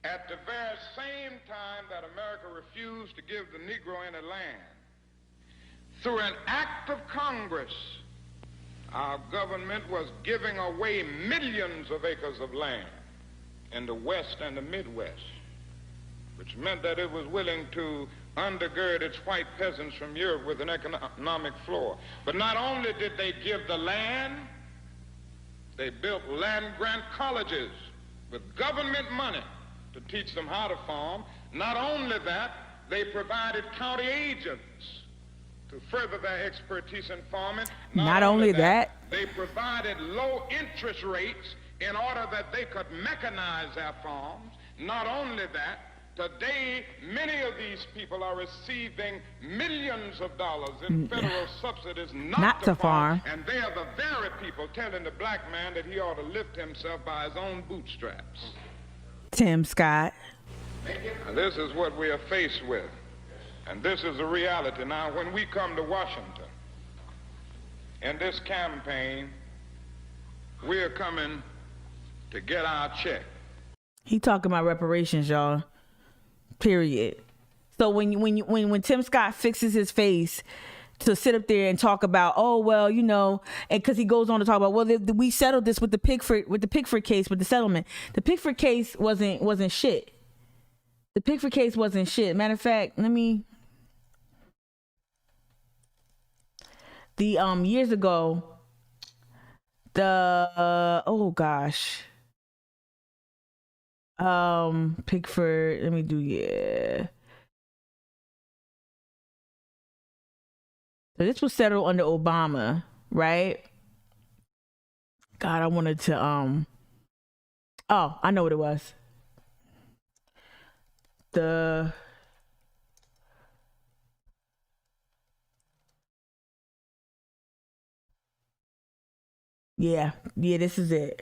At the very same time that America refused to give the Negro any land, through an act of Congress, our government was giving away millions of acres of land in the West and the Midwest, which meant that it was willing to undergird its white peasants from Europe with an economic floor. But not only did they give the land, they built land-grant colleges with government money to teach them how to farm. Not only that, they provided county agents to further their expertise in farming. Not only that, they provided low interest rates in order that they could mechanize their farms. Not only that, today many of these people are receiving millions of dollars in federal subsidies not to farm. And they are the very people telling the black man that he ought to lift himself by his own bootstraps. Tim Scott. And this is what we are faced with. And this is the reality. Now, when we come to Washington, in this campaign, we are coming to get our check. He talking about reparations, y'all. Period. So when Tim Scott fixes his face to sit up there and talk about, oh well, you know, and because he goes on to talk about, well, we settled this with the Pickford case, with the settlement. The Pickford case wasn't shit. The Pickford case wasn't shit. Matter of fact, years ago, Pickford, So this was settled under Obama, right? God, I wanted to, I know what it was. Yeah, this is it.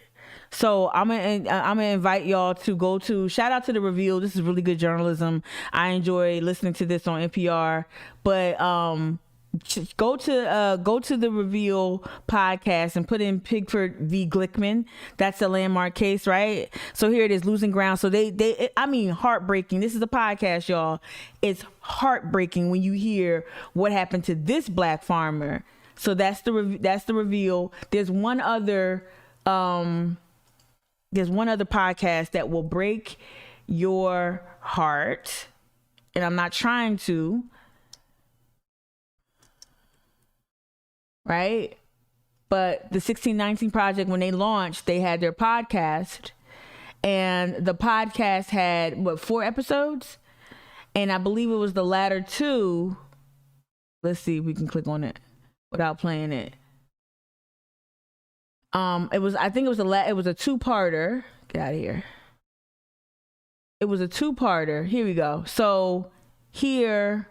So I'm gonna invite y'all to go to, shout out to The Reveal. This is really good journalism. I enjoy listening to this on NPR. But go to The Reveal podcast and put in Pickford v. Glickman. That's a landmark case, right? So here it is, losing ground. So heartbreaking. This is a podcast, y'all. It's heartbreaking when you hear what happened to this black farmer. So that's the Reveal. There's one other podcast that will break your heart, and I'm not trying to, right? But the 1619 Project, when they launched, they had their podcast, and the podcast had 4 episodes, and I believe it was the latter 2. Let's see if we can click on it without playing it. It was a 2-parter. Get out of here. It was a 2-parter. Here we go. So here,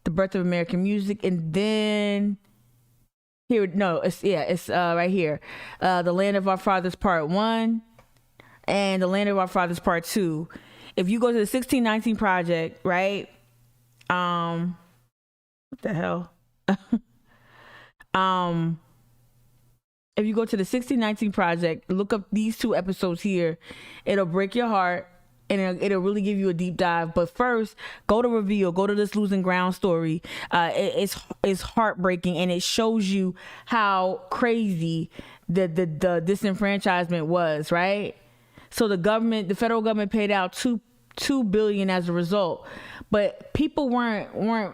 the birth of American music, and then it's right here. The Land of Our Fathers Part 1 and The Land of Our Fathers Part 2. If you go to the 1619 Project, right? What the hell? If you go to the 1619 Project, look up these 2 episodes here. It'll break your heart, and it'll really give you a deep dive. But first, go to Reveal. Go to this losing ground story. It's heartbreaking, and it shows you how crazy the disenfranchisement was, right? So the federal government paid out $2 billion as a result. But people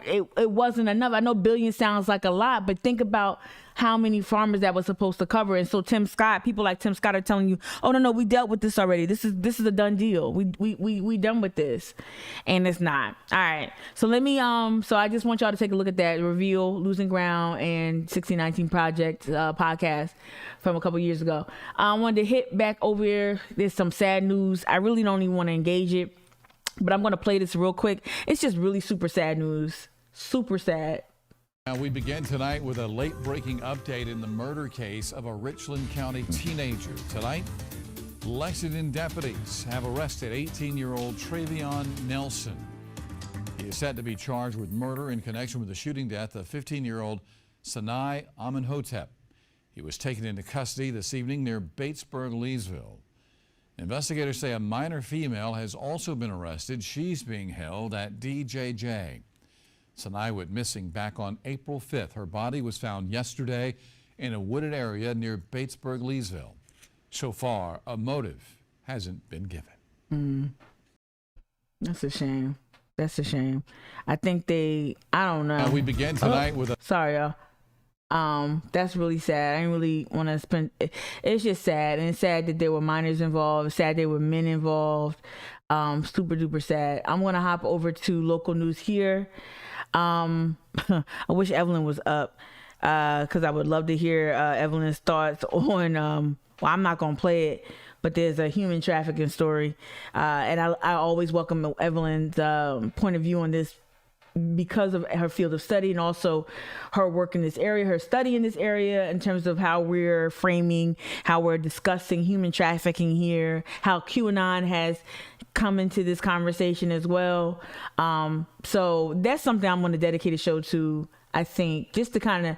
it wasn't enough. I know billion sounds like a lot, but think about how many farmers that was supposed to cover. And so people like Tim Scott are telling you, oh no, we dealt with this already. This is a done deal. We done with this. And it's not. All right. So so I just want y'all to take a look at that Reveal, Losing Ground, and 1619 Project podcast from a couple years ago. I wanted to hit back over here. There's some sad news. I really don't even want to engage it, but I'm going to play this real quick. It's just really super sad news. Super sad. Now we begin tonight with a late-breaking update in the murder case of a Richland County teenager. Tonight, Lexington deputies have arrested 18-year-old Travion Nelson. He is set to be charged with murder in connection with the shooting death of 15-year-old Sanai Amenhotep. He was taken into custody this evening near Batesburg, Leesville. Investigators say a minor female has also been arrested. She's being held at DJJ. Sanai went missing back on April 5th. Her body was found yesterday in a wooded area near Batesburg, Leesville. So far, a motive hasn't been given. That's a shame. That's a shame. I think I don't know. We begin tonight with a... Sorry, y'all. That's really sad. I didn't really want to spend... It's just sad. And it's sad that there were minors involved. It's sad there were men involved. Super duper sad. I'm going to hop over to local news here. I wish Evelyn was up because I would love to hear Evelyn's thoughts on... well, I'm not going to play it, but there's a human trafficking story. And I always welcome Evelyn's point of view on this because of her field of study and also her work in this area, her study in this area in terms of how we're framing, how we're discussing human trafficking here, how QAnon has come into this conversation as well. So that's something I'm going to dedicate a show to, I think, just to kind of,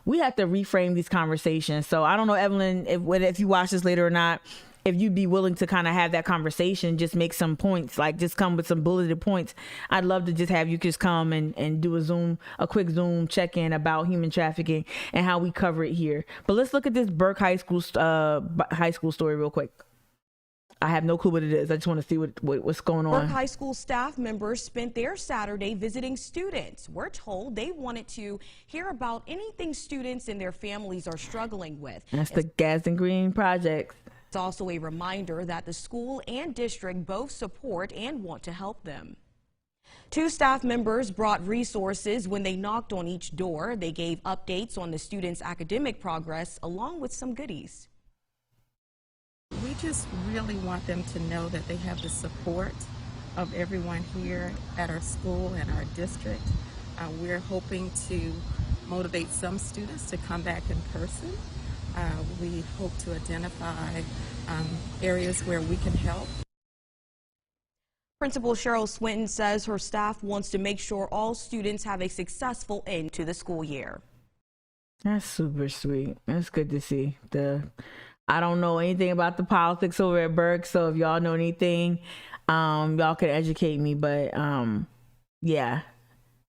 we have to reframe these conversations. So I don't know, Evelyn, if you watch this later or not, if you'd be willing to kind of have that conversation, just make some points, like just come with some bulleted points. I'd love to just have you just come and do a quick Zoom check-in about human trafficking and how we cover it here. But let's look at this Burke High School story real quick. I have no clue what it is. I just want to see what's going on. Burke High School staff members spent their Saturday visiting students. We're told they wanted to hear about anything students and their families are struggling with. That's the Gadsden Green Project. It's also a reminder that the school and district both support and want to help them. 2 staff members brought resources when they knocked on each door. They gave updates on the students' academic progress along with some goodies. We just really want them to know that they have the support of everyone here at our school and our district. We're hoping to motivate some students to come back in person. We hope to identify areas where we can help. Principal Cheryl Swinton says her staff wants to make sure all students have a successful end to the school year. That's super sweet. That's good to see. I don't know anything about the politics over at Burke, so if y'all know anything, y'all can educate me. But yeah,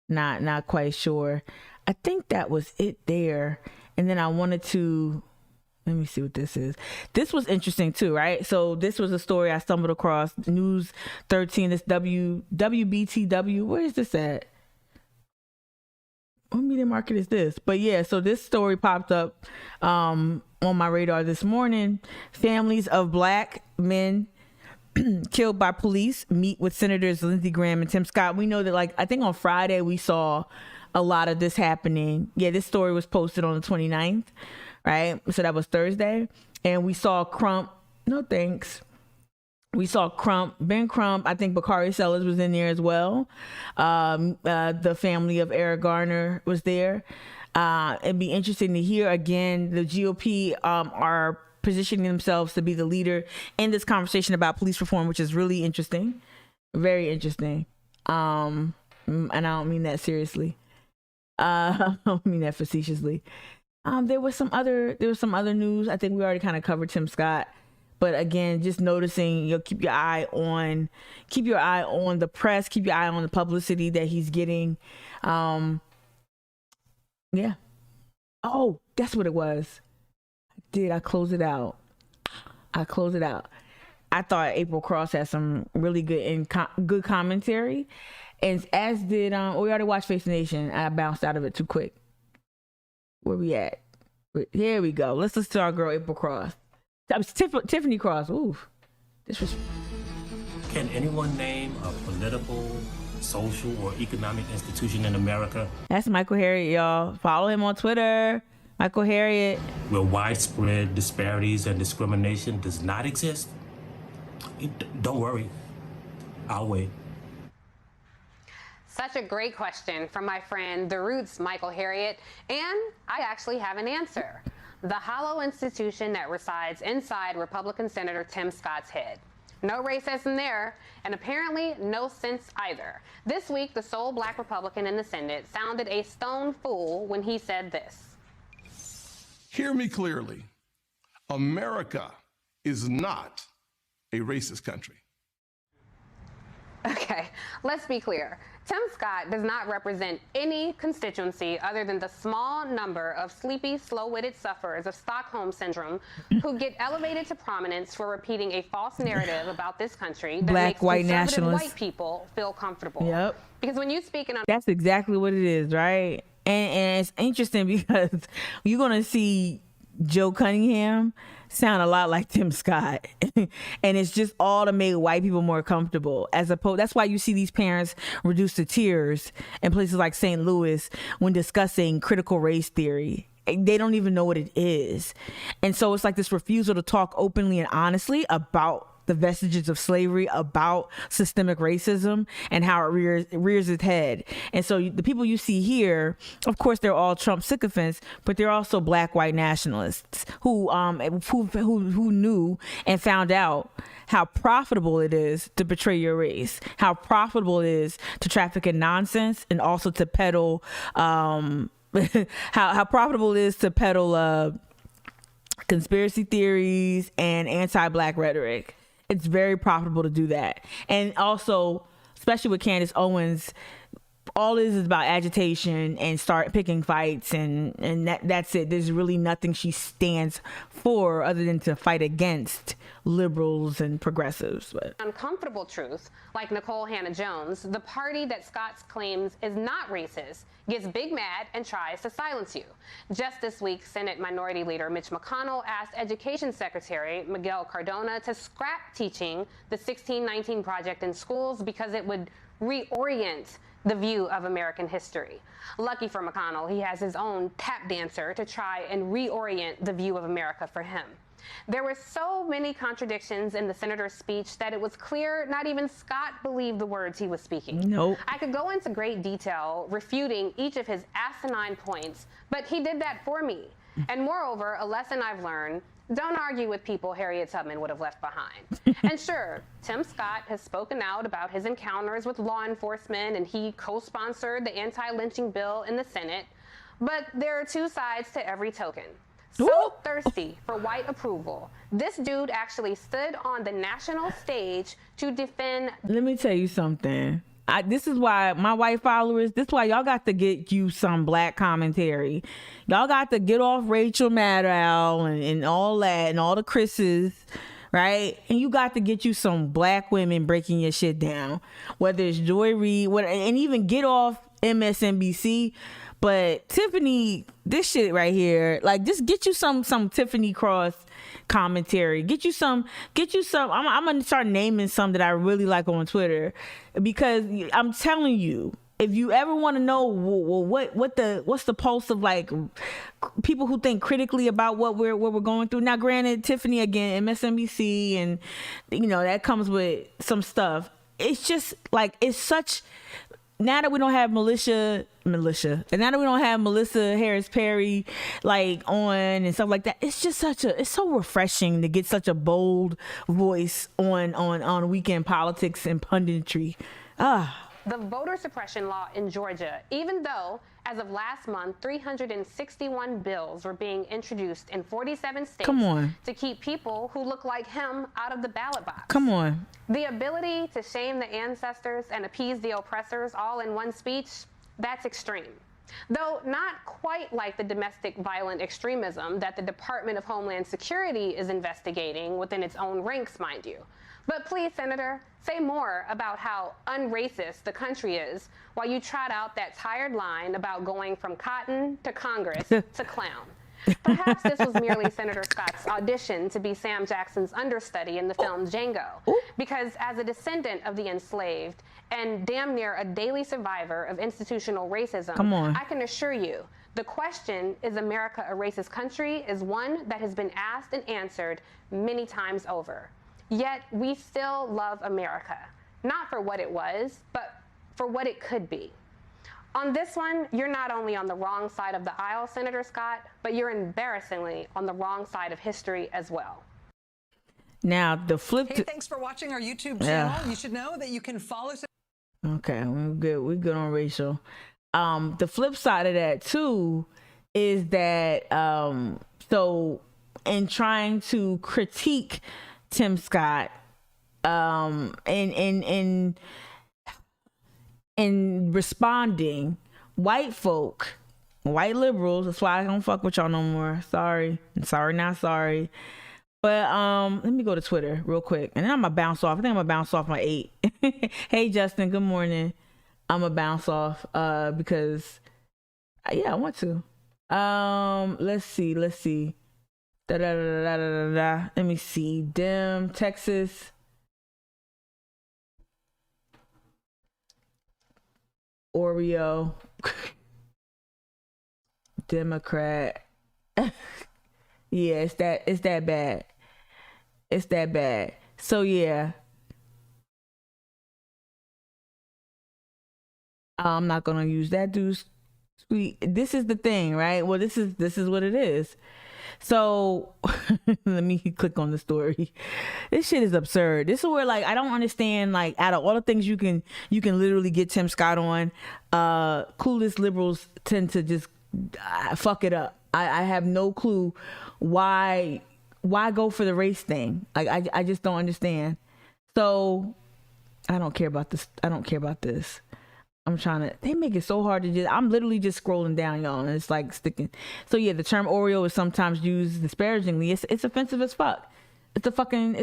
not quite sure. I think that was it there. And then I wanted to, let me see what this is. This was interesting too, right? So this was a story I stumbled across. News 13, this WBTW. Where is this at? What media market is this? But yeah, so this story popped up on my radar this morning. Families of black men killed by police meet with Senators Lindsey Graham and Tim Scott. We know that, like, I think on Friday we saw a lot of this happening. Yeah, this story was posted on the 29th, right? So that was Thursday. And we saw Crump. No thanks. We saw Crump, Ben Crump. I think Bakari Sellers was in there as well. The family of Eric Garner was there. It'd be interesting to hear again. The GOP are positioning themselves to be the leader in this conversation about police reform, which is really interesting, very interesting. And I don't mean that seriously. I don't mean that facetiously. There was some other news. I think we already kind of covered Tim Scott. But again, just noticing, keep your eye on the press, keep your eye on the publicity that he's getting. Yeah. Oh, that's what it was. I close it out. I thought April Cross had some really good commentary, and as did we already watched Face the Nation. I bounced out of it too quick. Where we at? Here we go. Let's listen to our girl April Cross. Tiffany Cross. Ooh, this was. Can anyone name a political, social, or economic institution in America? That's Michael Harriet, y'all. Follow him on Twitter. Michael Harriet. Where widespread disparities and discrimination does not exist? Don't worry. I'll wait. Such a great question from my friend, The Roots' Michael Harriet, and I actually have an answer. the hollow institution that resides inside Republican Senator Tim Scott's head. No racism there, and apparently no sense either. This week, the sole black Republican in the Senate sounded a stone fool when he said this. Hear me clearly. America is not a racist country. Okay, let's be clear. Tim Scott does not represent any constituency other than the small number of sleepy, slow-witted sufferers of Stockholm Syndrome who get elevated to prominence for repeating a false narrative about this country that Black, makes white conservative nationalists. white people feel comfortable. Yep. Because when you speak in a That's exactly what it is, right? And it's interesting because you're going to see Joe Cunningham sound a lot like Tim Scott. And it's just all to make white people more comfortable. That's why you see these parents reduced to tears in places like St. Louis when discussing critical race theory. They don't even know what it is. And so it's like this refusal to talk openly and honestly about the vestiges of slavery, about systemic racism and how it rears its head. And so the people you see here, of course, they're all Trump sycophants, but they're also black white nationalists who knew and found out how profitable it is to betray your race, how profitable it is to traffic in nonsense, and also to peddle how profitable it is to peddle conspiracy theories and anti-black rhetoric. It's very profitable to do that. And also, especially with Candace Owens, all it is about agitation and start picking fights, and that's it. There's really nothing she stands for other than to fight against liberals and progressives. But uncomfortable truth, like Nicole Hannah-Jones, the party that Scott claims is not racist gets big mad and tries to silence you. Just this week, Senate Minority Leader Mitch McConnell asked Education Secretary Miguel Cardona to scrap teaching the 1619 Project in schools because it would reorient the view of American history. Lucky for McConnell, he has his own tap dancer to try and reorient the view of America for him. There were so many contradictions in the senator's speech that it was clear not even Scott believed the words he was speaking. Nope. I could go into great detail refuting each of his asinine points, but he did that for me. And moreover, a lesson I've learned: don't argue with people Harriet Tubman would have left behind. And sure, Tim Scott has spoken out about his encounters with law enforcement, and he co-sponsored the anti-lynching bill in the Senate. But there are two sides to every token. So thirsty for white approval, this dude actually stood on the national stage to defend. let me tell you something. This is why my white followers, this is why y'all got to get you some black commentary. Y'all got to get off Rachel Maddow and all that and all the Chris's, right? And you got to get you some black women breaking your shit down, whether it's Joy Reid, and even get off MSNBC. But Tiffany, this shit right here, like, just get you some Tiffany Cross commentary. Get you some. I'm gonna start naming some that I really like on Twitter, because I'm telling you, if you ever want to know what's the pulse of like people who think critically about what we're going through. Now, granted, Tiffany again, MSNBC, and that comes with some stuff. It's just like, it's such. Now that we don't have Melissa, and now that we don't have Melissa Harris Perry like on and stuff like that, it's just it's so refreshing to get such a bold voice on weekend politics and punditry. The voter suppression law in Georgia, even though as of last month 361 bills were being introduced in 47 states to keep people who look like him out of the ballot box. Come on. The ability to shame the ancestors and appease the oppressors all in one speech, that's extreme. Though not quite like the domestic violent extremism that the Department of Homeland Security is investigating within its own ranks, mind you. But please, Senator, say more about how unracist the country is while you trot out that tired line about going from cotton to Congress to clown. Perhaps this was merely Senator Scott's audition to be Sam Jackson's understudy in the film Django, because as a descendant of the enslaved and damn near a daily survivor of institutional racism, I can assure you, the question, is America a racist country, is one that has been asked and answered many times over. Yet we still love America, not for what it was, but for what it could be. On this one, you're not only on the wrong side of the aisle, Senator Scott, but you're embarrassingly on the wrong side of history as well. Now, the flip... Hey, thanks for watching our YouTube channel. You should know that you can follow... Okay, we're good. We're good on racial. The flip side of that, too, is that, so in trying to critique Tim Scott, in responding, white folk, white liberals, that's why I don't fuck with y'all no more. Sorry, not sorry. But let me go to Twitter real quick, and then I'm gonna bounce off. I think I'm gonna bounce off my 8. Hey Justin, good morning. I'm gonna bounce off because I want to. Let's see. Da da da da da da. Let me see. Texas. Oreo. Democrat. Yeah, it's that bad. It's that bad. So yeah. I'm not gonna use that dude's tweet. This is the thing, right? Well, this is what it is. So let me click on the story. This shit is absurd. This is where, like, I don't understand, like, out of all the things you can literally get Tim Scott on, clueless liberals tend to just fuck it up. I have no clue why go for the race thing. Like, I just don't understand. So I don't care about this. They make it so hard to I'm literally just scrolling down, y'all, and it's like sticking. So yeah, the term Oreo is sometimes used disparagingly. It's offensive as fuck. It's fucking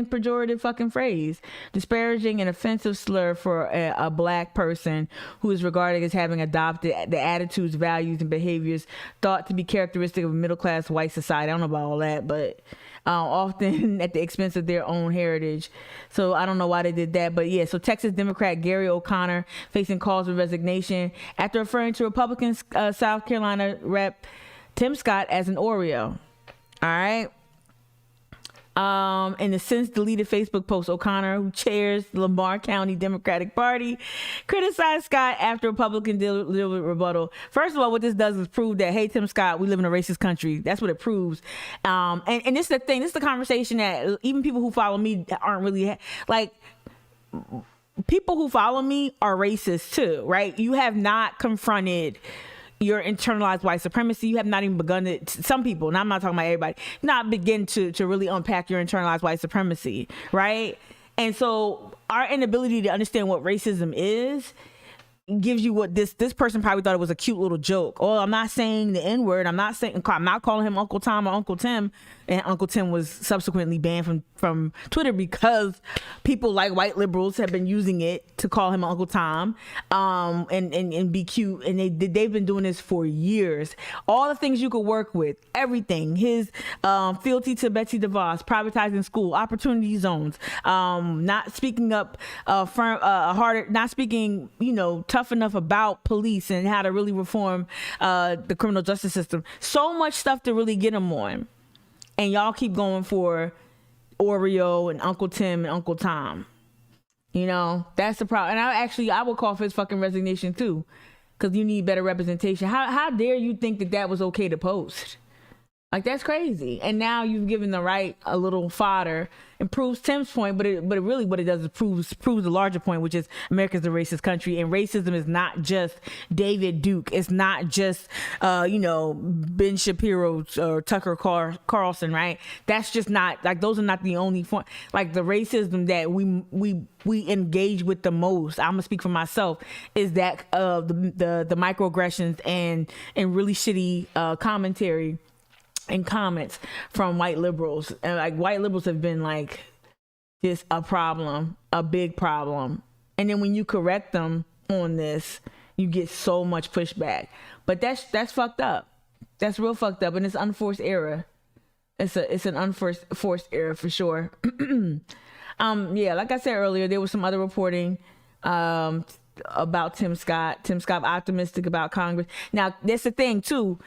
pejorative fucking phrase. Disparaging and offensive slur for a black person who is regarded as having adopted the attitudes, values, and behaviors thought to be characteristic of a middle-class white society. I don't know about all that, but often at the expense of their own heritage. So I don't know why they did that, but yeah. So Texas Democrat Gary O'Connor facing calls for resignation after referring to Republican South Carolina Rep Tim Scott as an Oreo. All right. In the since deleted Facebook post, O'Connor, who chairs the Lamar County Democratic Party, criticized Scott after Republican delivered rebuttal. First of all, what this does is prove that, hey, Tim Scott, we live in a racist country. That's what it proves. And this is the thing. This is the conversation that even people who follow me aren't really like. People who follow me are racist too, right? You have not confronted your internalized white supremacy. You have not even begun to, some people, and I'm not talking about everybody, not begin to really unpack your internalized white supremacy, right? And so our inability to understand what racism is gives you what this person probably thought it was a cute little joke. Oh, I'm not saying the N-word. I'm not calling him Uncle Tom or Uncle Tim. And Uncle Tim was subsequently banned from Twitter because people like white liberals have been using it to call him Uncle Tom and be cute. And they've been doing this for years. All the things you could work with, everything. His fealty to Betsy DeVos, privatizing school, opportunity zones, not speaking up harder, not speaking, tough enough about police and how to really reform the criminal justice system. So much stuff to really get him on. And y'all keep going for Oreo and Uncle Tim and Uncle Tom. That's the problem. And I would call for his fucking resignation too, because you need better representation. How dare you think that was okay to post? Like, that's crazy. And now you've given the right a little fodder and proves Tim's point, but it really what it does is proves the larger point, which is America's a racist country, and racism is not just David Duke. It's not just Ben Shapiro or Tucker Carlson, right? That's just not, like, those are not the only form. Like, the racism that we engage with the most, I'm gonna speak for myself, is that the microaggressions and really shitty commentary and comments from white liberals. And like, white liberals have been like just a problem, a big problem. And then when you correct them on this, you get so much pushback. But that's fucked up. That's real fucked up, and it's unforced error. It's an unforced error for sure. Yeah, like I said earlier, there was some other reporting about Tim Scott optimistic about Congress. Now, that's the thing too.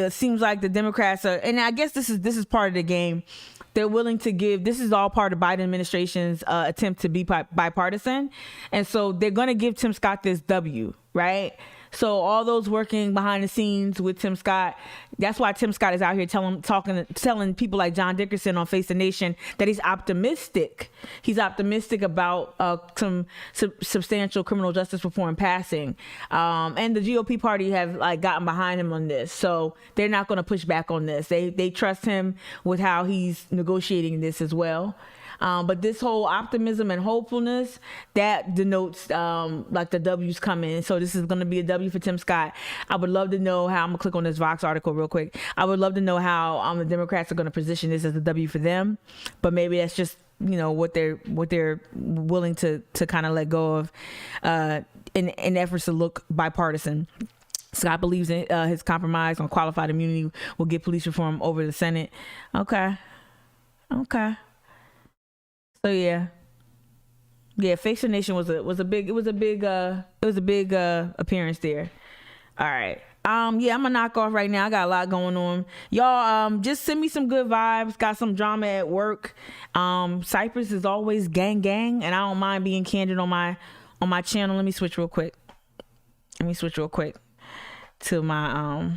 Seems like the Democrats are, and I guess this is part of the game. They're willing to give. This is all part of Biden administration's attempt to be bipartisan, and so they're going to give Tim Scott this W, right? So all those working behind the scenes with Tim Scott, that's why Tim Scott is out here telling people like John Dickerson on Face the Nation that he's optimistic. He's optimistic about some substantial criminal justice reform passing. And the GOP party have like gotten behind him on this. So they're not going to push back on this. They trust him with how he's negotiating this as well. But this whole optimism and hopefulness, that denotes like the W's coming. So this is going to be a W for Tim Scott. I would love to know how, I'm going to click on this Vox article real quick. I would love to know how the Democrats are going to position this as a W for them. But maybe that's just, what they're willing to kind of let go of in efforts to look bipartisan. Scott believes in his compromise on qualified immunity will get police reform over the Senate. Okay. So yeah, Face the Nation was a big appearance there. All right. I'm gonna knock off right now. I got a lot going on. Y'all, just send me some good vibes. Got some drama at work. Cypress is always gang, and I don't mind being candid on my channel. Let me switch real quick to my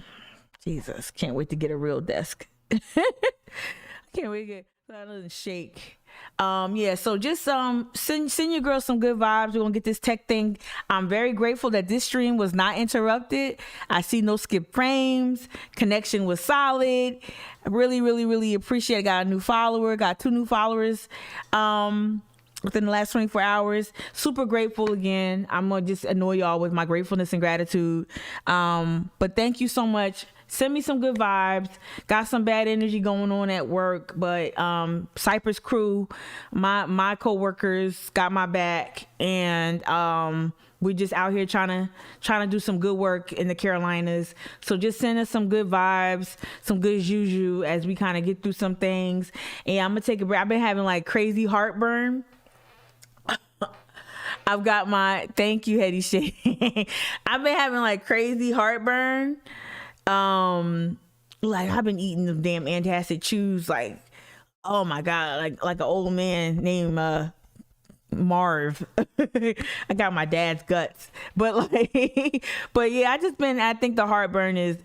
Jesus. Can't wait to get a real desk. Can't wait to get that doesn't shake. So just send your girl some good vibes. We're gonna get this tech thing. I'm very grateful that this stream was not interrupted. I see no skip frames. Connection was solid. I really appreciate it. Got a new follower, got 2 new followers within the last 24 hours. Super grateful again. I'm gonna just annoy y'all with my gratefulness and gratitude. But thank you so much. Send me some good vibes. Got some bad energy going on at work, but Cypress crew, my coworkers got my back, and we're just out here trying to do some good work in the Carolinas. So just send us some good vibes, some good juju as we kind of get through some things. And I'm gonna take a break. I've been having like crazy heartburn. I've got thank you, Hetty Shay. I've been having like crazy heartburn. Like I've been eating them damn antacid chews, like, oh my God, like an old man named Marv. I got my dad's guts, but yeah, I think the heartburn is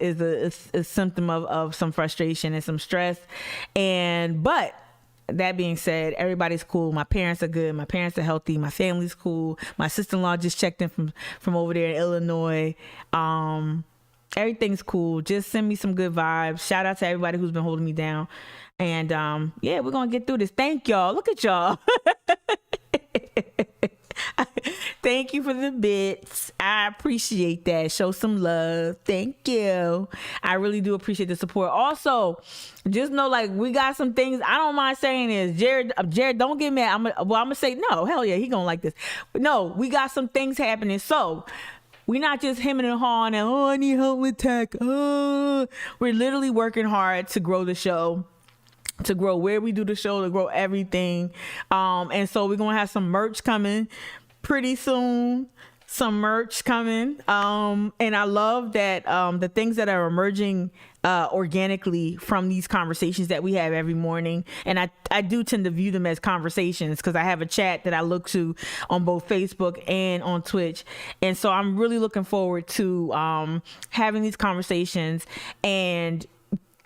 a symptom of some frustration and some stress. But that being said, everybody's cool. My parents are good. My parents are healthy. My family's cool. My sister-in-law just checked in from over there in Illinois. Everything's cool. Just send me some good vibes. Shout out to everybody who's been holding me down. And we're gonna get through this. Thank y'all. Look at y'all. Thank you for the bits. I appreciate that. Show some love. Thank you. I really do appreciate the support. Also, just know, like, we got some things. I don't mind saying this. Jared, don't get mad. I'm gonna say no. Hell yeah, he gonna like this. But no, we got some things happening. So we're not just hemming and hawing and, I need help with tech. We're literally working hard to grow the show, to grow where we do the show, to grow everything. And so we're going to have some merch coming pretty soon. And I love that the things that are emerging organically from these conversations that we have every morning, and I do tend to view them as conversations because I have a chat that I look to on both Facebook and on Twitch, and so I'm really looking forward to having these conversations and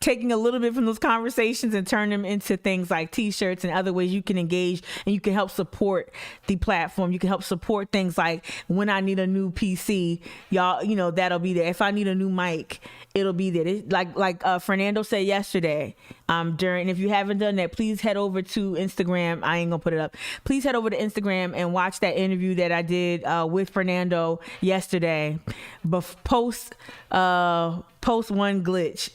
taking a little bit from those conversations and turn them into things like t-shirts and other ways you can engage and you can help support the platform. You can help support things like when I need a new PC, y'all, that'll be there. If I need a new mic, it'll be there. Like Fernando said yesterday, and if you haven't done that, please head over to Instagram. I ain't gonna put it up. Please head over to Instagram and watch that interview that I did with Fernando yesterday. Post one glitch.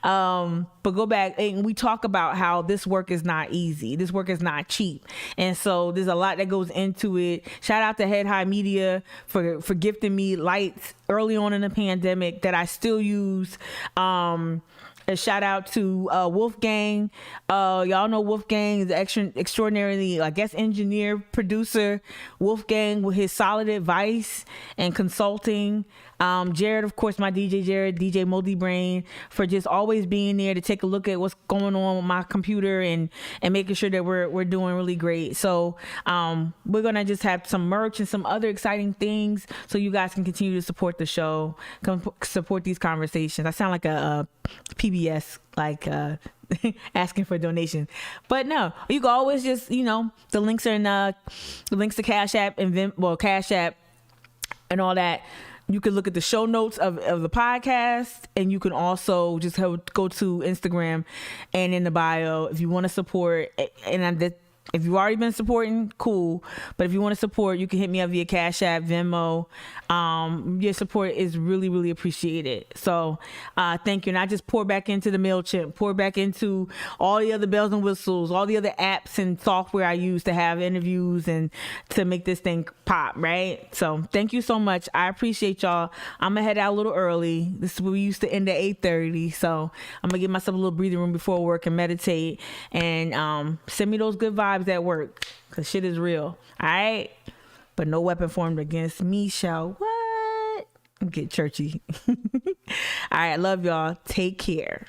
But go back and we talk about how this work is not easy. This work is not cheap. And so there's a lot that goes into it. Shout out to Head High Media for gifting me lights early on in the pandemic that I still use. A shout out to Wolfgang. Y'all know Wolfgang is extraordinarily, I guess, engineer, producer. Wolfgang with his solid advice and consulting. Jared, of course, my DJ Jared, DJ Moldy Brain, for just always being there to take a look at what's going on with my computer and making sure that we're doing really great. So we're gonna just have some merch and some other exciting things so you guys can continue to support the show, support these conversations. I sound like a PBS, asking for donations, but no, you can always just, the links are in the links to Cash App and Cash App and all that. You can look at the show notes of the podcast, and you can also just go to Instagram and in the bio if you want to support. And if you've already been supporting, cool. But if you want to support, you can hit me up via Cash App, Venmo. Your support is really, really appreciated. So thank you. And I just pour back into the MailChimp, pour back into all the other bells and whistles, all the other apps and software I use to have interviews and to make this thing pop, right? So thank you so much. I appreciate y'all. I'm going to head out a little early. This is where we used to end at 8:30. So I'm going to give myself a little breathing room before work and meditate. And send me those good vibes at work, because shit is real. All right? But no weapon formed against me shall what? Get churchy. All right, love y'all. Take care.